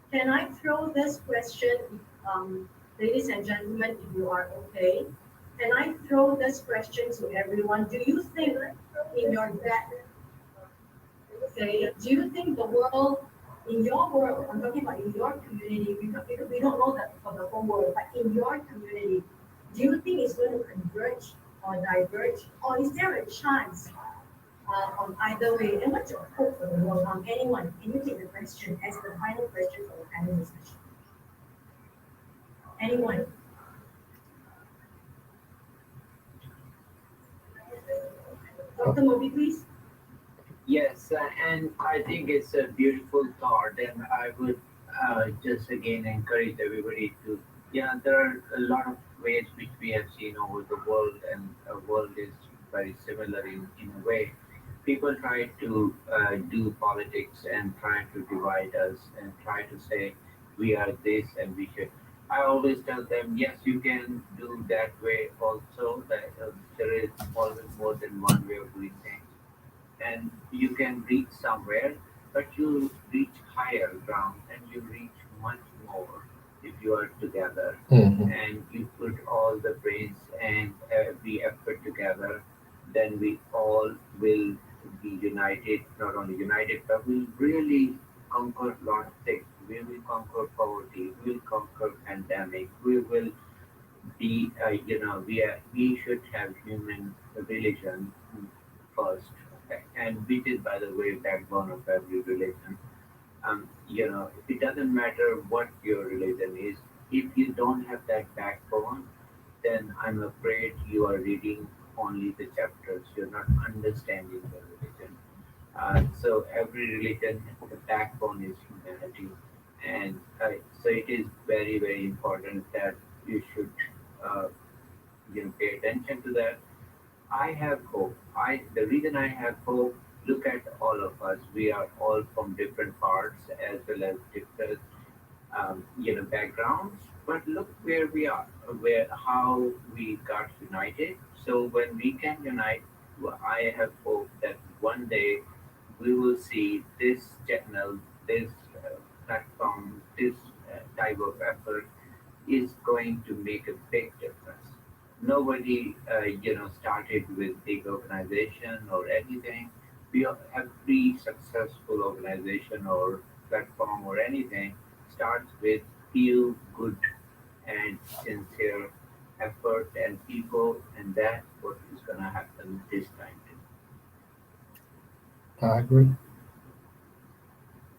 Can I throw this question, ladies and gentlemen, if you are okay? Can I throw this question to everyone? Do you think in your gut, okay, do you think the world, in your world, I'm talking about in your community, because we don't know that for the whole world, but in your community, do you think it's going to converge or diverge? Or is there a chance on either way? And what's your hope for the world? Anyone, can you take the question as the final question for the panel discussion? Anyone? Dr. Moby, please. Yes, and I think it's a beautiful thought, and I would just again encourage everybody to, there are a lot of ways which we have seen over the world, and the world is very similar in a way. people try to do politics and try to divide us and try to say we are this and we should. I always tell them, yes, you can do that way also. That there is always more than one way of doing things, and you can reach somewhere, but you reach higher ground and you reach much more if you are together Hmm. and you put all the brains and every effort together. Then we all will be united, not only united, but we'll really conquer a lot of things. We will conquer poverty, we will conquer pandemic, we will be, we should have human religion first, okay? And which is, by the way, backbone of every religion. It doesn't matter what your religion is. If you don't have that backbone, then I'm afraid you are reading only the chapters. You're not understanding the religion. So every religion, the backbone is humanity, and so it is very, very important that you should, uh, pay attention to that. I have hope. The reason I have hope. Look at all of us. We are all from different parts as well as different backgrounds. But look where we are, where how we got united. So when we can unite, I have hope that one day we will see this channel, this platform, this type of effort is going to make a big difference. Nobody, started with big organization or anything. Every successful organization or platform or anything starts with few good and sincere effort and people, and that's what is gonna happen this time too. I agree.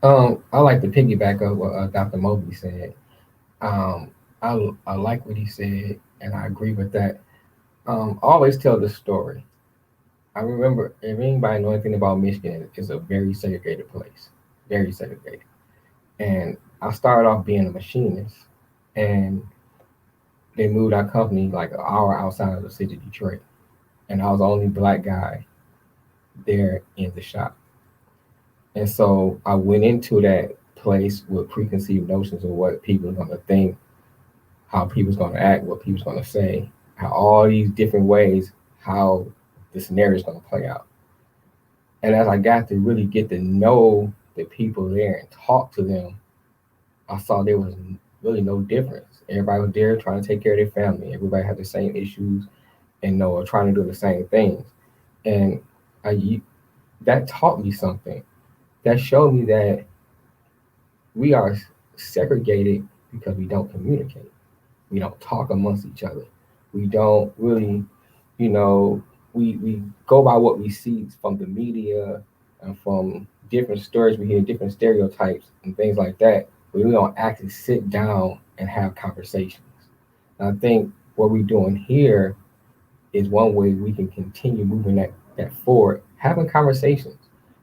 I like to piggyback on what Dr. Mobley said. Um, I like what he said, and I agree with that. I always tell this story. I remember, if anybody know anything about Michigan, it's a very segregated place, very segregated. And I started off being a machinist, and they moved our company like an hour outside of the city of Detroit, and I was the only black guy there in the shop. And so I went into that place with preconceived notions of what people are going to think, how people's going to act, what people's going to say, how all these different ways, how the scenario is going to play out. And as I got to really get to know the people there and talk to them, I saw there was really no difference. Everybody was there trying to take care of their family. Everybody had the same issues and trying to do the same things. And that taught me something. That showed me that we are segregated because we don't communicate. We don't talk amongst each other. We don't really, you know, we go by what we see from the media and from different stories we hear, different stereotypes and things like that. But we don't actually sit down and have conversations. And I think what we're doing here is one way we can continue moving that forward, having conversations.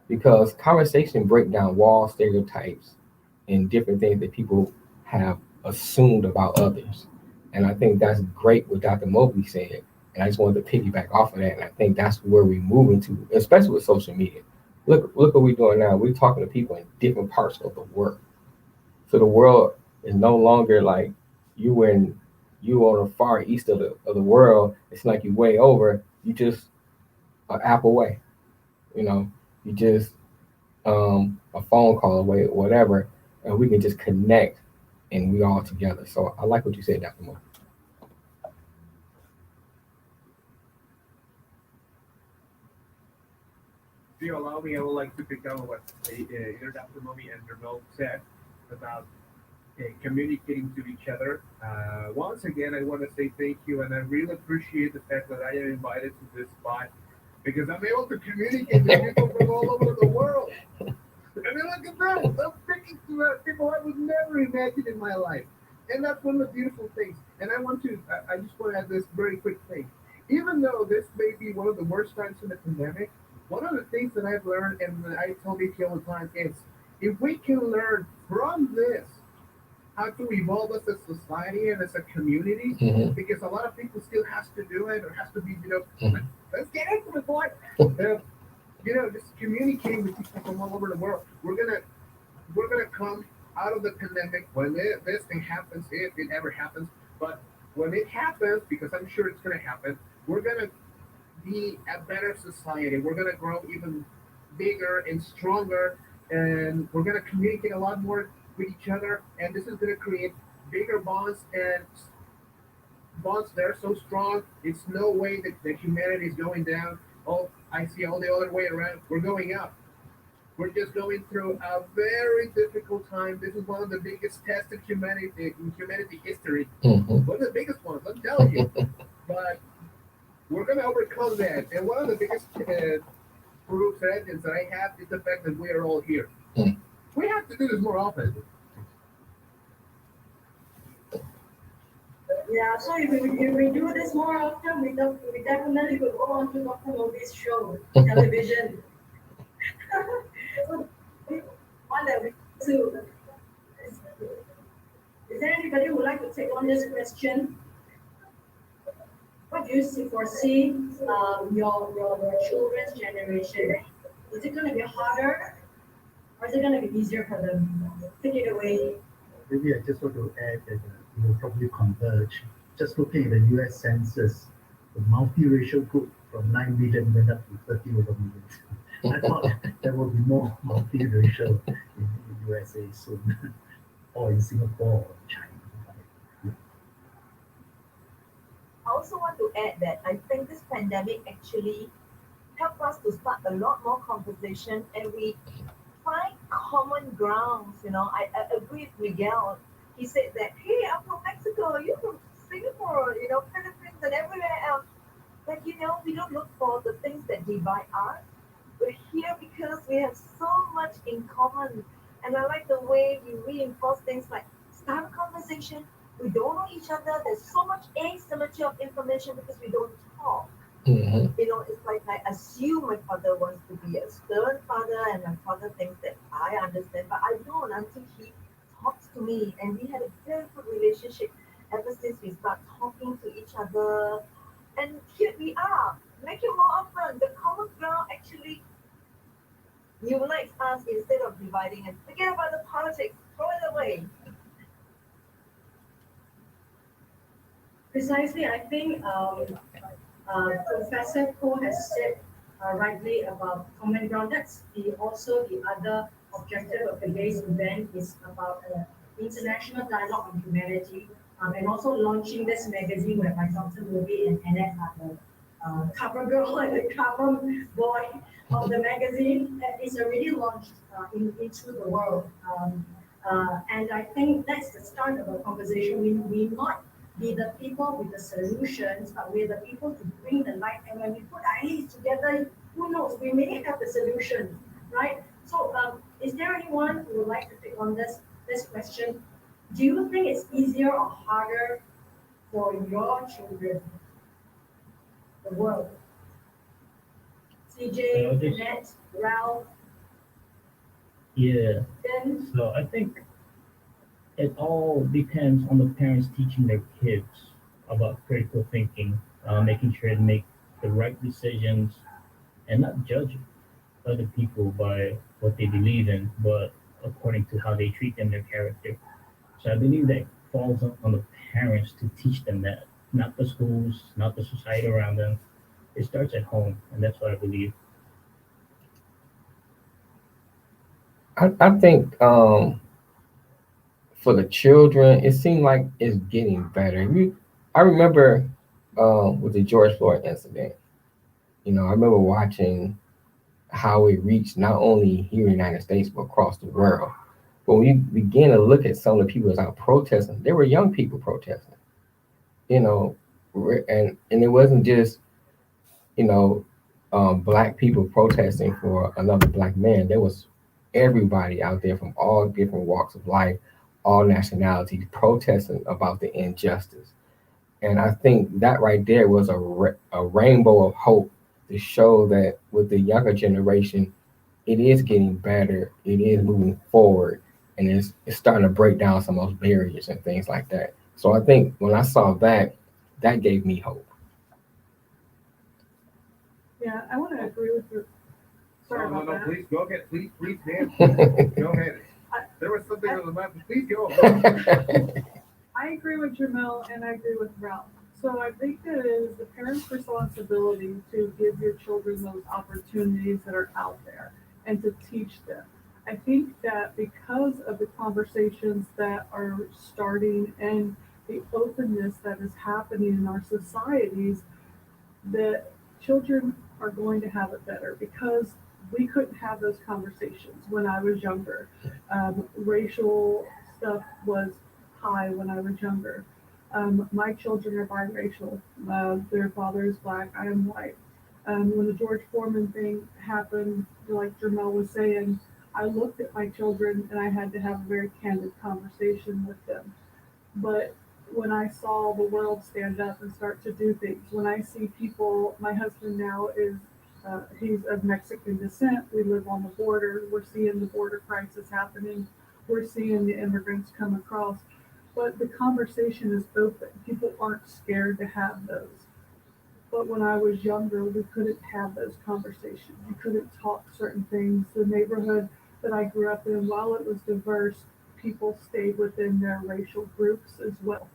Because conversation break down walls, stereotypes, and different things that people have assumed about others. And I think that's great what Dr. Mobley said. And I just wanted to piggyback off of that. And I think that's where we're moving to, especially with social media. Look what we're doing now. We're talking to people in different parts of the world. So the world is no longer like you in you on the far east of the world. It's like you way over. You just an app away. You know, you just a phone call away, whatever, and we can just connect and we all together. So I like what you said, Dr. Mo. If you allow me, I would like to pick up what either Dr. Mommy and Janelle said about communicating to each other. Once again, I want to say thank you, and I really appreciate the fact that I am invited to this spot because I'm able to communicate with people from all over the world. I mean, look at that. I'm speaking to people I would never imagine in my life. And that's one of the beautiful things. And I just want to add this very quick thing. Even though this may be one of the worst times in the pandemic, one of the things that I've learned, and I tell BT all the time, is if we can learn from this how to evolve as a society and as a community, Hmm. because a lot of people still has to do it or has to be, Hmm. let's get into it, boy. just communicating with people from all over the world. We're gonna come out of the pandemic when this thing happens, if it ever happens. But when it happens, because I'm sure it's gonna happen, we're gonna be a better society. We're gonna grow even bigger and stronger, and we're gonna communicate a lot more with each other. And this is gonna create bigger bonds and bonds that are so strong. It's no way that the humanity is going down. Oh, I see all the other way around. We're going up. We're just going through a very difficult time. This is one of the biggest tests of humanity in humanity history. Mhm. One of the biggest ones, I'm telling you. But we're gonna overcome that. And one of the biggest proofs and evidence that I have is the fact that we are all here. Mm. We have to do this more often. Yeah, so if we do this more often, we definitely could go on to Dr. Moby's show, television. So, one that we to. Is there anybody who would like to take on this question? What do you foresee your children's generation? Is it going to be harder or is it going to be easier for them? Take it away. Maybe I just want to add that it will probably converge. Just looking at the US Census, the multiracial group from 9 million went up to 30 over million. I thought there will be more multiracial in the USA soon, or in Singapore or China. I also want to add that I think this pandemic actually helped us to start a lot more conversation and we find common grounds. I agree with Miguel. He said that, hey, I'm from Mexico, you're from Singapore, Philippines and everywhere else. But we don't look for the things that divide us. We're here because we have so much in common. And I like the way you reinforce things like start a conversation. We don't know each other. There's so much asymmetry of information because we don't talk. Mhm. It's like I assume my father wants to be a stern father, and my father thinks that I understand, but I don't until he talks to me. And we had a very good relationship ever since we start talking to each other. And here we are. Make it more often. The common ground actually unites us instead of dividing us. Forget about the politics. Throw it away. Precisely, I think Professor Ko has said rightly about common ground. That's also the other objective of today's event is about international dialogue on humanity, and also launching this magazine whereby Dr. Ruby and Annette are the cover girl and the cover boy of the magazine that is already launched into the world. And I think that's the start of a conversation. We not be the people with the solutions, but we're the people to bring the light. And when we put our heads together, who knows, we may have the solution, right? So, is there anyone who would like to take on this question? Do you think it's easier or harder for your children, the world? CJ, Annette, Ralph, Yeah. Ben? So I think it all depends on the parents teaching their kids about critical thinking, making sure to make the right decisions and not judge other people by what they believe in, but according to how they treat them, their character. So I believe that falls on the parents to teach them that, not the schools, not the society around them. It starts at home, and that's what I believe. I think for the children, it seemed like it's getting better. I remember with the George Floyd incident. I remember watching how it reached not only here in the United States but across the world. But when you begin to look at some of the people that's out protesting, there were young people protesting. You know, and it wasn't just you know black people protesting for another black man. There was everybody out there from all different walks of life, all nationalities protesting about the injustice. And I think that right there was a rainbow of hope to show that with the younger generation, it is getting better, it is moving forward, and it's starting to break down some of those barriers and things like that. So I think when I saw that, that gave me hope. Yeah, I want to agree with your. Sorry No, no, about no, that. please go ahead. Please, ma'am. Go ahead. I- There was something on the map. Please go. I agree with Jamel and I agree with Ralph. So I think that it is the parent's responsibility to give your children those opportunities that are out there and to teach them. I think that because of the conversations that are starting and the openness that is happening in our societies, that children are going to have it better because we couldn't have those conversations when I was younger. Racial stuff was high when I was younger. My children are biracial. Their father is black. I am white. When the George Foreman thing happened, like Jermel was saying, I looked at my children and I had to have a very candid conversation with them. But when I saw the world stand up and start to do things, when I see people, my husband now is, he's of Mexican descent. We live on the border. We're seeing the border crisis happening. We're seeing the immigrants come across. But the conversation is open. People aren't scared to have those. But when I was younger, we couldn't have those conversations. You couldn't talk certain things. The neighborhood that I grew up in, while it was diverse, people stayed within their racial groups as well.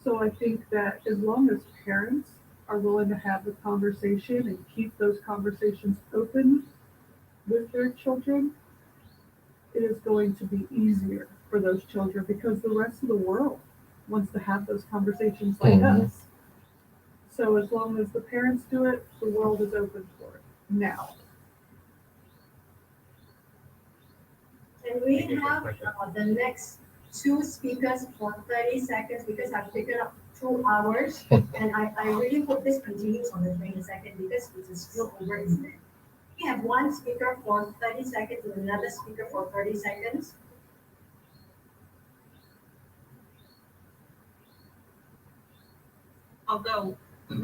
So I think that as long as parents are willing to have the conversation and keep those conversations open with their children, it is going to be easier for those children because the rest of the world wants to have those conversations like Mhm. us. So as long as the parents do it, the world is open for it now. And we have the next two speakers for 30 seconds because I've taken up 2 hours. And I really hope this continues on the 22nd because it is still over in there. We have one speaker for 30 seconds and another speaker for 30 seconds. Although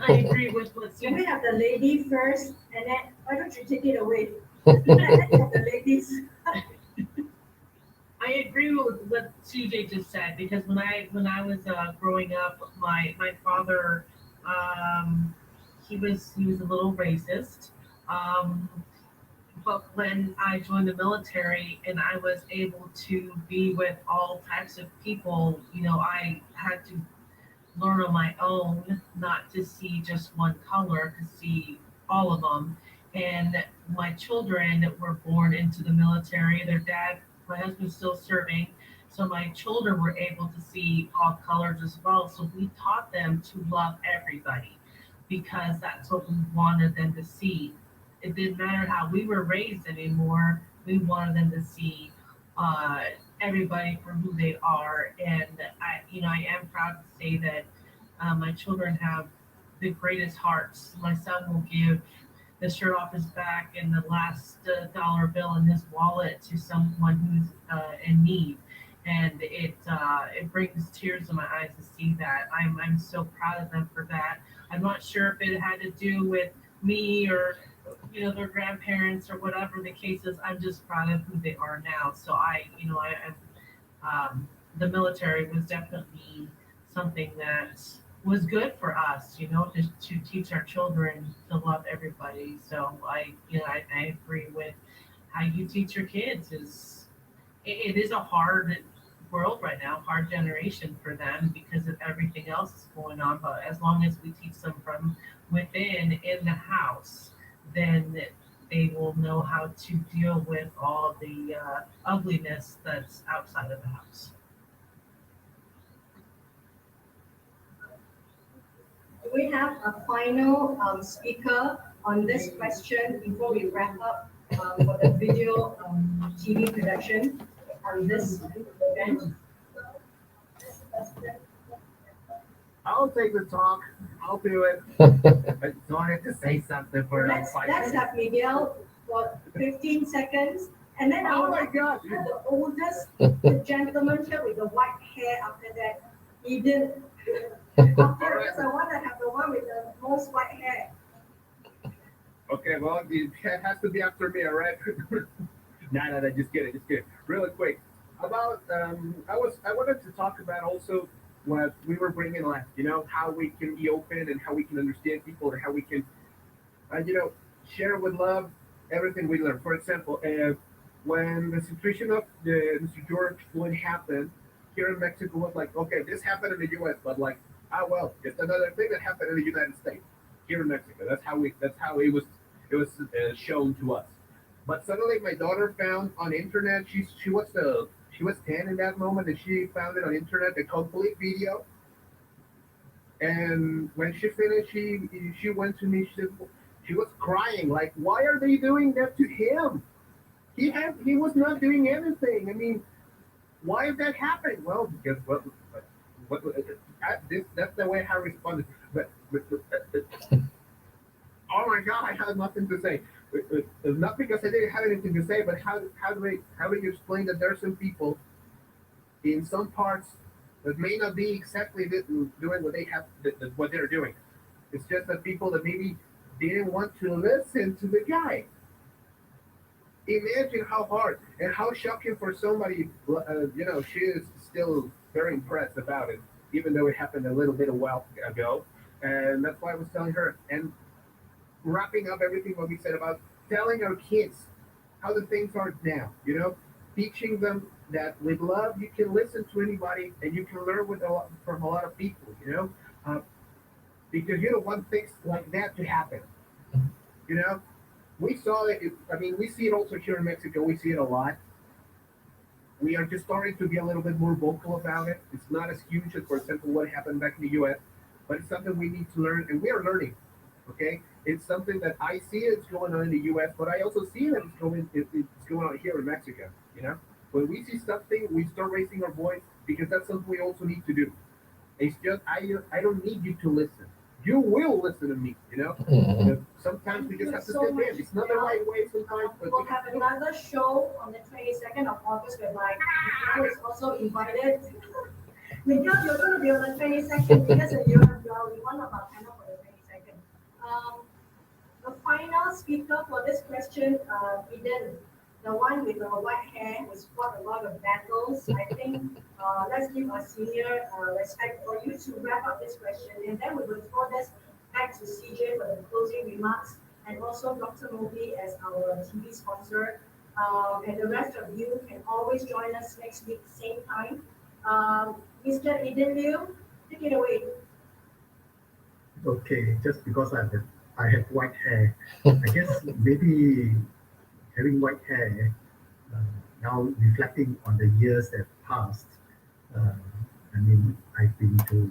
I agree with what Can we you have the lady first and then why don't you take it away? Let the ladies. I agree with what CJ just said because when I was growing up, my father he was a little racist. Um, but when I joined the military and I was able to be with all types of people, I had to learn on my own, not to see just one color, to see all of them. And my children were born into the military. Their dad, my husband's still serving. So my children were able to see all colors as well. So we taught them to love everybody because that's what we wanted them to see. It didn't matter how we were raised anymore. We wanted them to see uh, everybody for who they are. And I am proud to say that my children have the greatest hearts. My son will give the shirt off his back and the last dollar bill in his wallet to someone who's in need, and it brings tears to my eyes to see that. I'm so proud of them for that. I'm not sure if it had to do with me or their grandparents or whatever the case is. I'm just proud of who they are now. So the military was definitely something that was good for us, to teach our children to love everybody. So I agree with how you teach your kids it is a hard world right now, hard generation for them because of everything else that's going on. But as long as we teach them from within in the house, then they will know how to deal with all the ugliness that's outside of the house. Do we have a final speaker on this question before we wrap up for the video TV production on this event? I'll take the talk. I'll do it. I just wanted to say something for five Let's minutes. have Miguel for 15 seconds. And then I Oh would my like God. to have the oldest, the gentleman here with the white hair after that. He did. Afterwards, I want to have the one with the most white hair. Okay, well, it has to be after me, all right? No, just kidding. Really quick. About, I wanted to talk about also what we were bringing last, how we can be open and how we can understand people and how we can, share with love everything we learn. For example, when the situation of the Mr. George Floyd happened here in Mexico was like, okay, this happened in the U.S., but like, ah, well, just another thing that happened in the United States here in Mexico. That's how it was shown to us. But suddenly, my daughter found on internet. She was 10 in that moment, and she found it on internet the complete video. And when she finished, she went to me. She was crying like, "Why are they doing that to him? He was not doing anything. I mean, why is that happening?" Well, because that's the way I responded. But oh my God, I have nothing to say. Not because I didn't have anything to say, but how do you explain that there are some people in some parts that may not be exactly doing what they have what they're doing. It's just that people that maybe didn't want to listen to the guy. Imagine how hard and how shocking for somebody. She is still very impressed about it, even though it happened a little bit a while ago. And that's why I was telling her. And wrapping up everything what we said about telling our kids how the things are now, teaching them that with love you can listen to anybody and you can learn from a lot of people, because you don't want things like that to happen. You know, we saw it. I mean, we see it also here in Mexico. We see it a lot. We are just starting to be a little bit more vocal about it. It's not as huge as, for example, what happened back in the U.S., but it's something we need to learn, and we are learning. Okay, it's something that I see it's going on in the U.S., but I also see that it's going on here in Mexico. When we see something, we start raising our voice because that's something we also need to do. It's just I don't need you to listen. You will listen to me. Mhm. Sometimes we Thank just you have to so step in. much, It's not the right Janelle. way sometimes, We but will we have have to do it. another show on the 22nd of August whereby Miguel is also invited. Miguel, you're going to be on the 22nd because you are one of our panel for the 22nd. Um, the final speaker for this question, Eden, the one with the white hair who fought a lot of battles. I think let's give a senior respect for you to wrap up this question, and then we will throw this back to CJ for the closing remarks, and also Dr. Moby as our TV sponsor. And the rest of you can always join us next week, same time. Mr. Eden Liu, take it away. Okay, just because I have white hair, I guess maybe having white hair, uh, now reflecting on the years that passed, uh, I mean, I've been to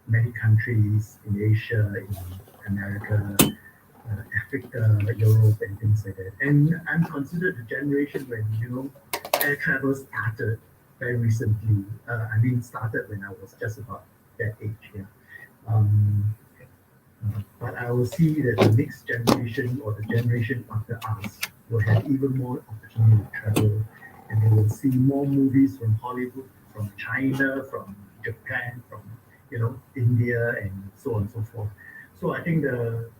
many countries in Asia, in America, Africa, Europe, and things like that. And I'm considered the generation when air travel started very recently. I mean, started when I was just about that age. Yeah. Um, but I will see that the next generation or the generation after us will have even more opportunity to travel, and they will see more movies from Hollywood, from China, from Japan, from India, and so on and so forth. So I think the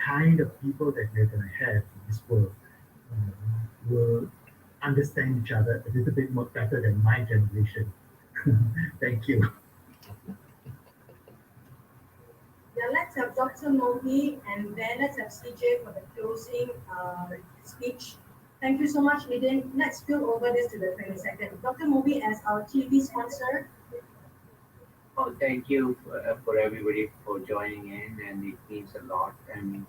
kind of people that we're going to have in this world will understand each other a little bit more better than my generation. Thank you. Yeah, let's have Dr. Mohi and then let's have CJ for the closing speech. Thank you so much, Eden. Let's spill over this to the 22nd. Dr. Mohi as our TV sponsor. Oh, thank you for everybody for joining in, and it means a lot. And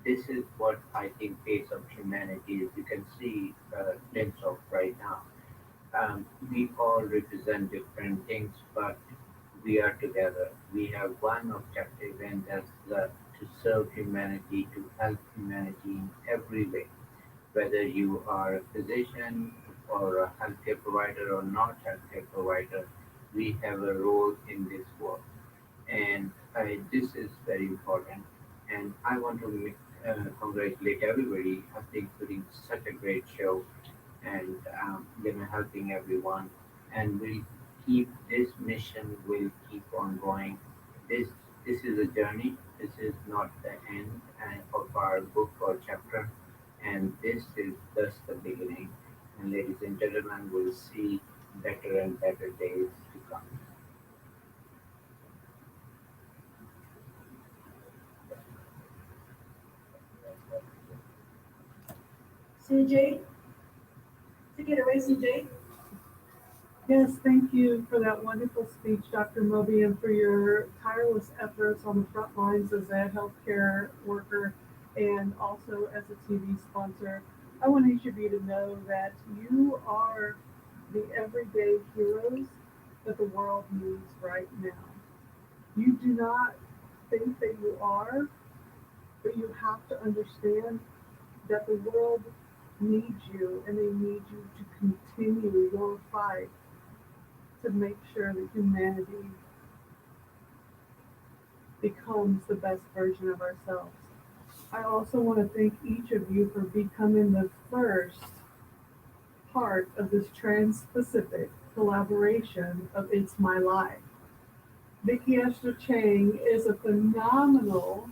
this is what I think face of humanity is. You can see glimpse of right now. We all represent different things, but we are together. We have one objective, and that's to serve humanity, to help humanity in every way. Whether you are a physician or a healthcare provider or not healthcare provider, we have a role in this work, and this is very important. And I want to congratulate everybody. I think putting such a great show and helping everyone, and we'll keep this mission will keep on going. This is a journey. This is not the end of our book or chapter, and this is just the beginning. And ladies and gentlemen, we'll see better and better days to come. CJ, take it away, CJ. Yes, thank you for that wonderful speech, Dr. Moby, and for your tireless efforts on the front lines as a healthcare worker and also as a TV sponsor. I want each of you to know that you are the everyday heroes that the world needs right now. You do not think that you are, but you have to understand that the world needs you and they need you to continue your fight to make sure that humanity becomes the best version of ourselves. I also want to thank each of you for becoming the first part of this trans-Pacific collaboration of It's My Life. Vicky Esther Chang is a phenomenal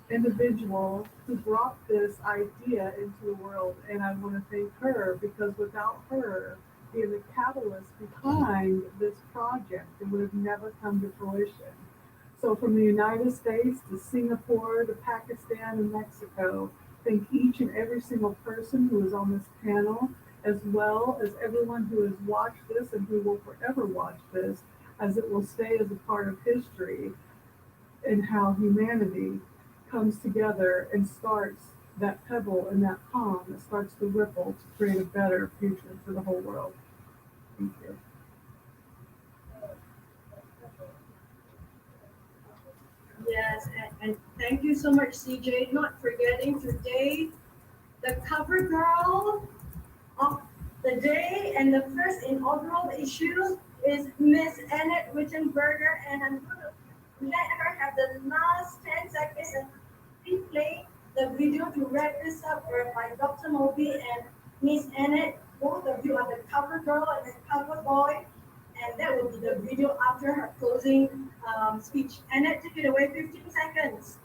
individual who brought this idea into the world, and I want to thank her because without her being the catalyst behind this project, it would have never come to fruition. So, from the United States to Singapore to Pakistan and Mexico, thank each and every single person who is on this panel, as well as everyone who has watched this and who will forever watch this, as it will stay as a part of history and how humanity comes together and starts that pebble in that pond that starts to ripple to create a better future for the whole world. Thank you. Yes, and thank you so much, CJ. Not forgetting today, the cover girl of the day and the first inaugural issue is Miss Annette Wittenberger, and I'm going to let her have the last 10 seconds and replay the video to wrap this up by Dr. Moby and Miss Annette. Both of you are the cover girl and the cover boy, and that will be the video after her closing speech. Annette, take it away, 15 seconds.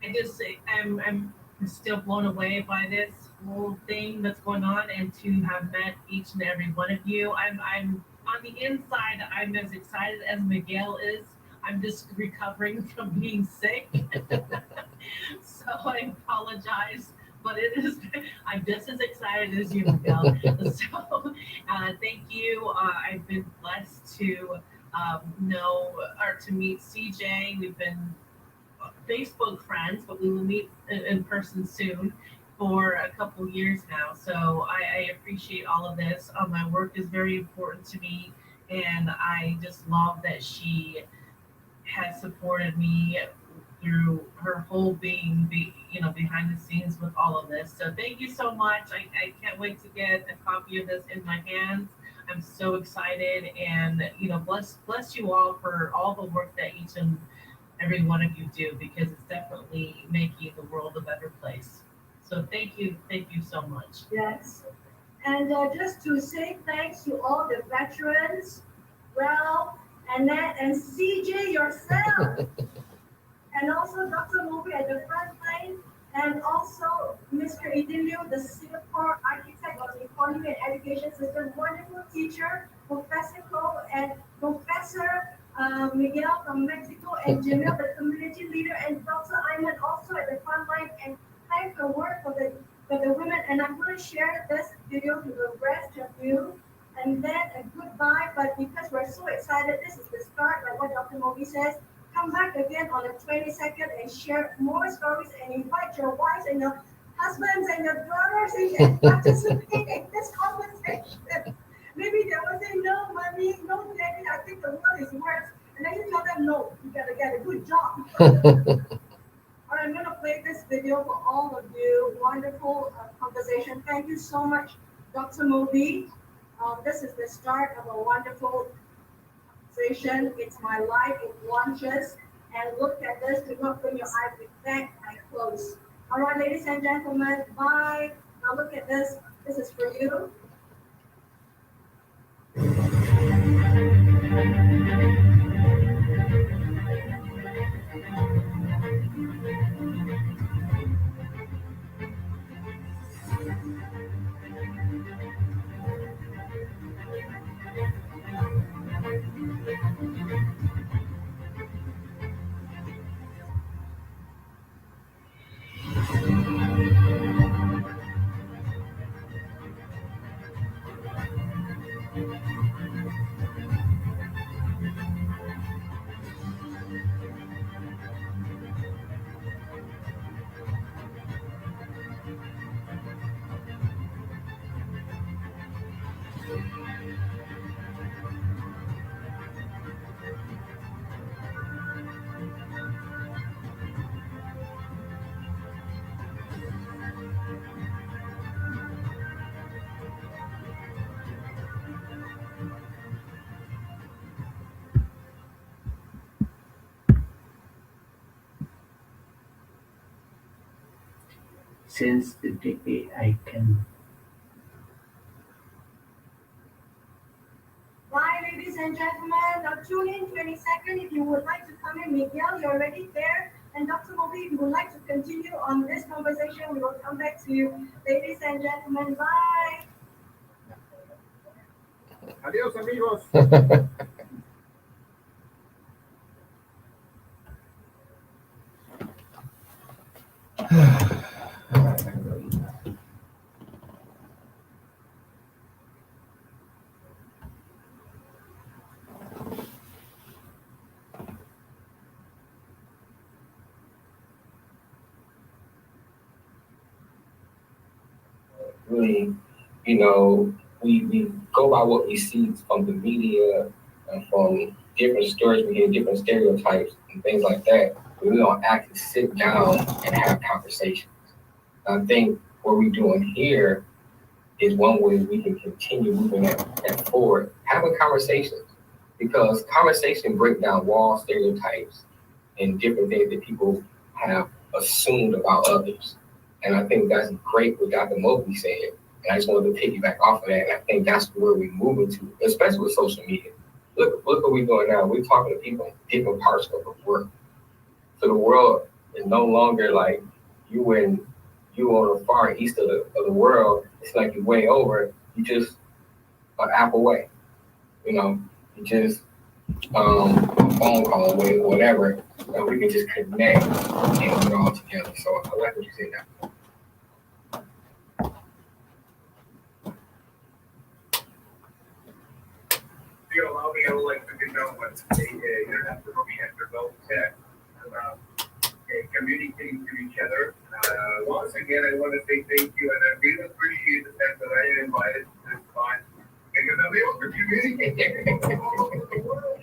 I just say I'm still blown away by this whole thing that's going on, and to have met each and every one of you. I'm on the inside. I'm as excited as Miguel is. I'm just recovering from being sick, so I apologize. But it is. I'm just as excited as you, Miguel. So thank you. I've been blessed to know or to meet CJ. We've been Facebook friends, but we will meet in person soon for a couple years now. So I appreciate all of this. My work is very important to me, and I just love that she has supported me through her whole behind the scenes with all of this. So thank you so much. I can't wait to get a copy of this in my hands. I'm so excited, and bless you all for all the work that each and every one of you do, because it's definitely making the world a better place. So thank you so much. Yes. And just to say thanks to all the veterans, well, Annette and CJ yourself, and also Dr. Moby at the front line, and also Mr. Idilio, the Singapore architect of the economy and education system, wonderful teacher, Professor Cole, and Professor Miguel from Mexico, and Janelle, the community leader, and Dr. Ayman also at the front line, and thank the work for the women. And I'm going to share this video to the rest of you, and then a goodbye. But because we're so excited, this is the start, like what Dr. Moby says. Come back again on the 22nd and share more stories and invite your wives and your husbands and your daughters and participate in this conversation. Maybe they will say, no, mommy, no, daddy, I think the world is worse. And then you tell them, no, you got to get a good job. All right, I'm going to play this video for all of you. Wonderful conversation. Thank you so much, Dr. Moby. This is the start of a wonderful conversation. It's my life. It launches. And look at this. Do not bring your eyes with that. I close. All right, ladies and gentlemen, bye. Now look at this. This is for you. since the AI can. Bye, ladies and gentlemen. Now tune in 20 seconds if you would like to come in. Miguel, you're already there. And Dr. Mobi, if you would like to continue on this conversation, we will come back to you. Ladies and gentlemen, bye. Adiós, amigos. Really, we go by what we see from the media and from different stories. We hear different stereotypes and things like that. But we don't actually sit down and have conversations. I think what we're doing here is one way we can continue moving that forward, having conversations, because conversation break down wall stereotypes and different things that people have assumed about others. And I think that's great what Dr. Mobley said. And I just wanted to piggyback off of that. And I think that's where we're moving to, especially with social media. Look what we're doing now. We're talking to people in different parts of the world. So the world is no longer like you on the far east of the world. It's like you're way over. You just an app away. You just a phone call away, whatever, and we can just connect and do it all together. So I like what you said now. If you allow me, I would like to conduct what the International Center goals at communicating to each other. Once again, I want to say thank you, and I really appreciate the fact that I am invited to this spot because I'm able to communicate all over the world.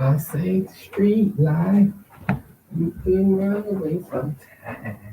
I say street life, you can run away sometimes.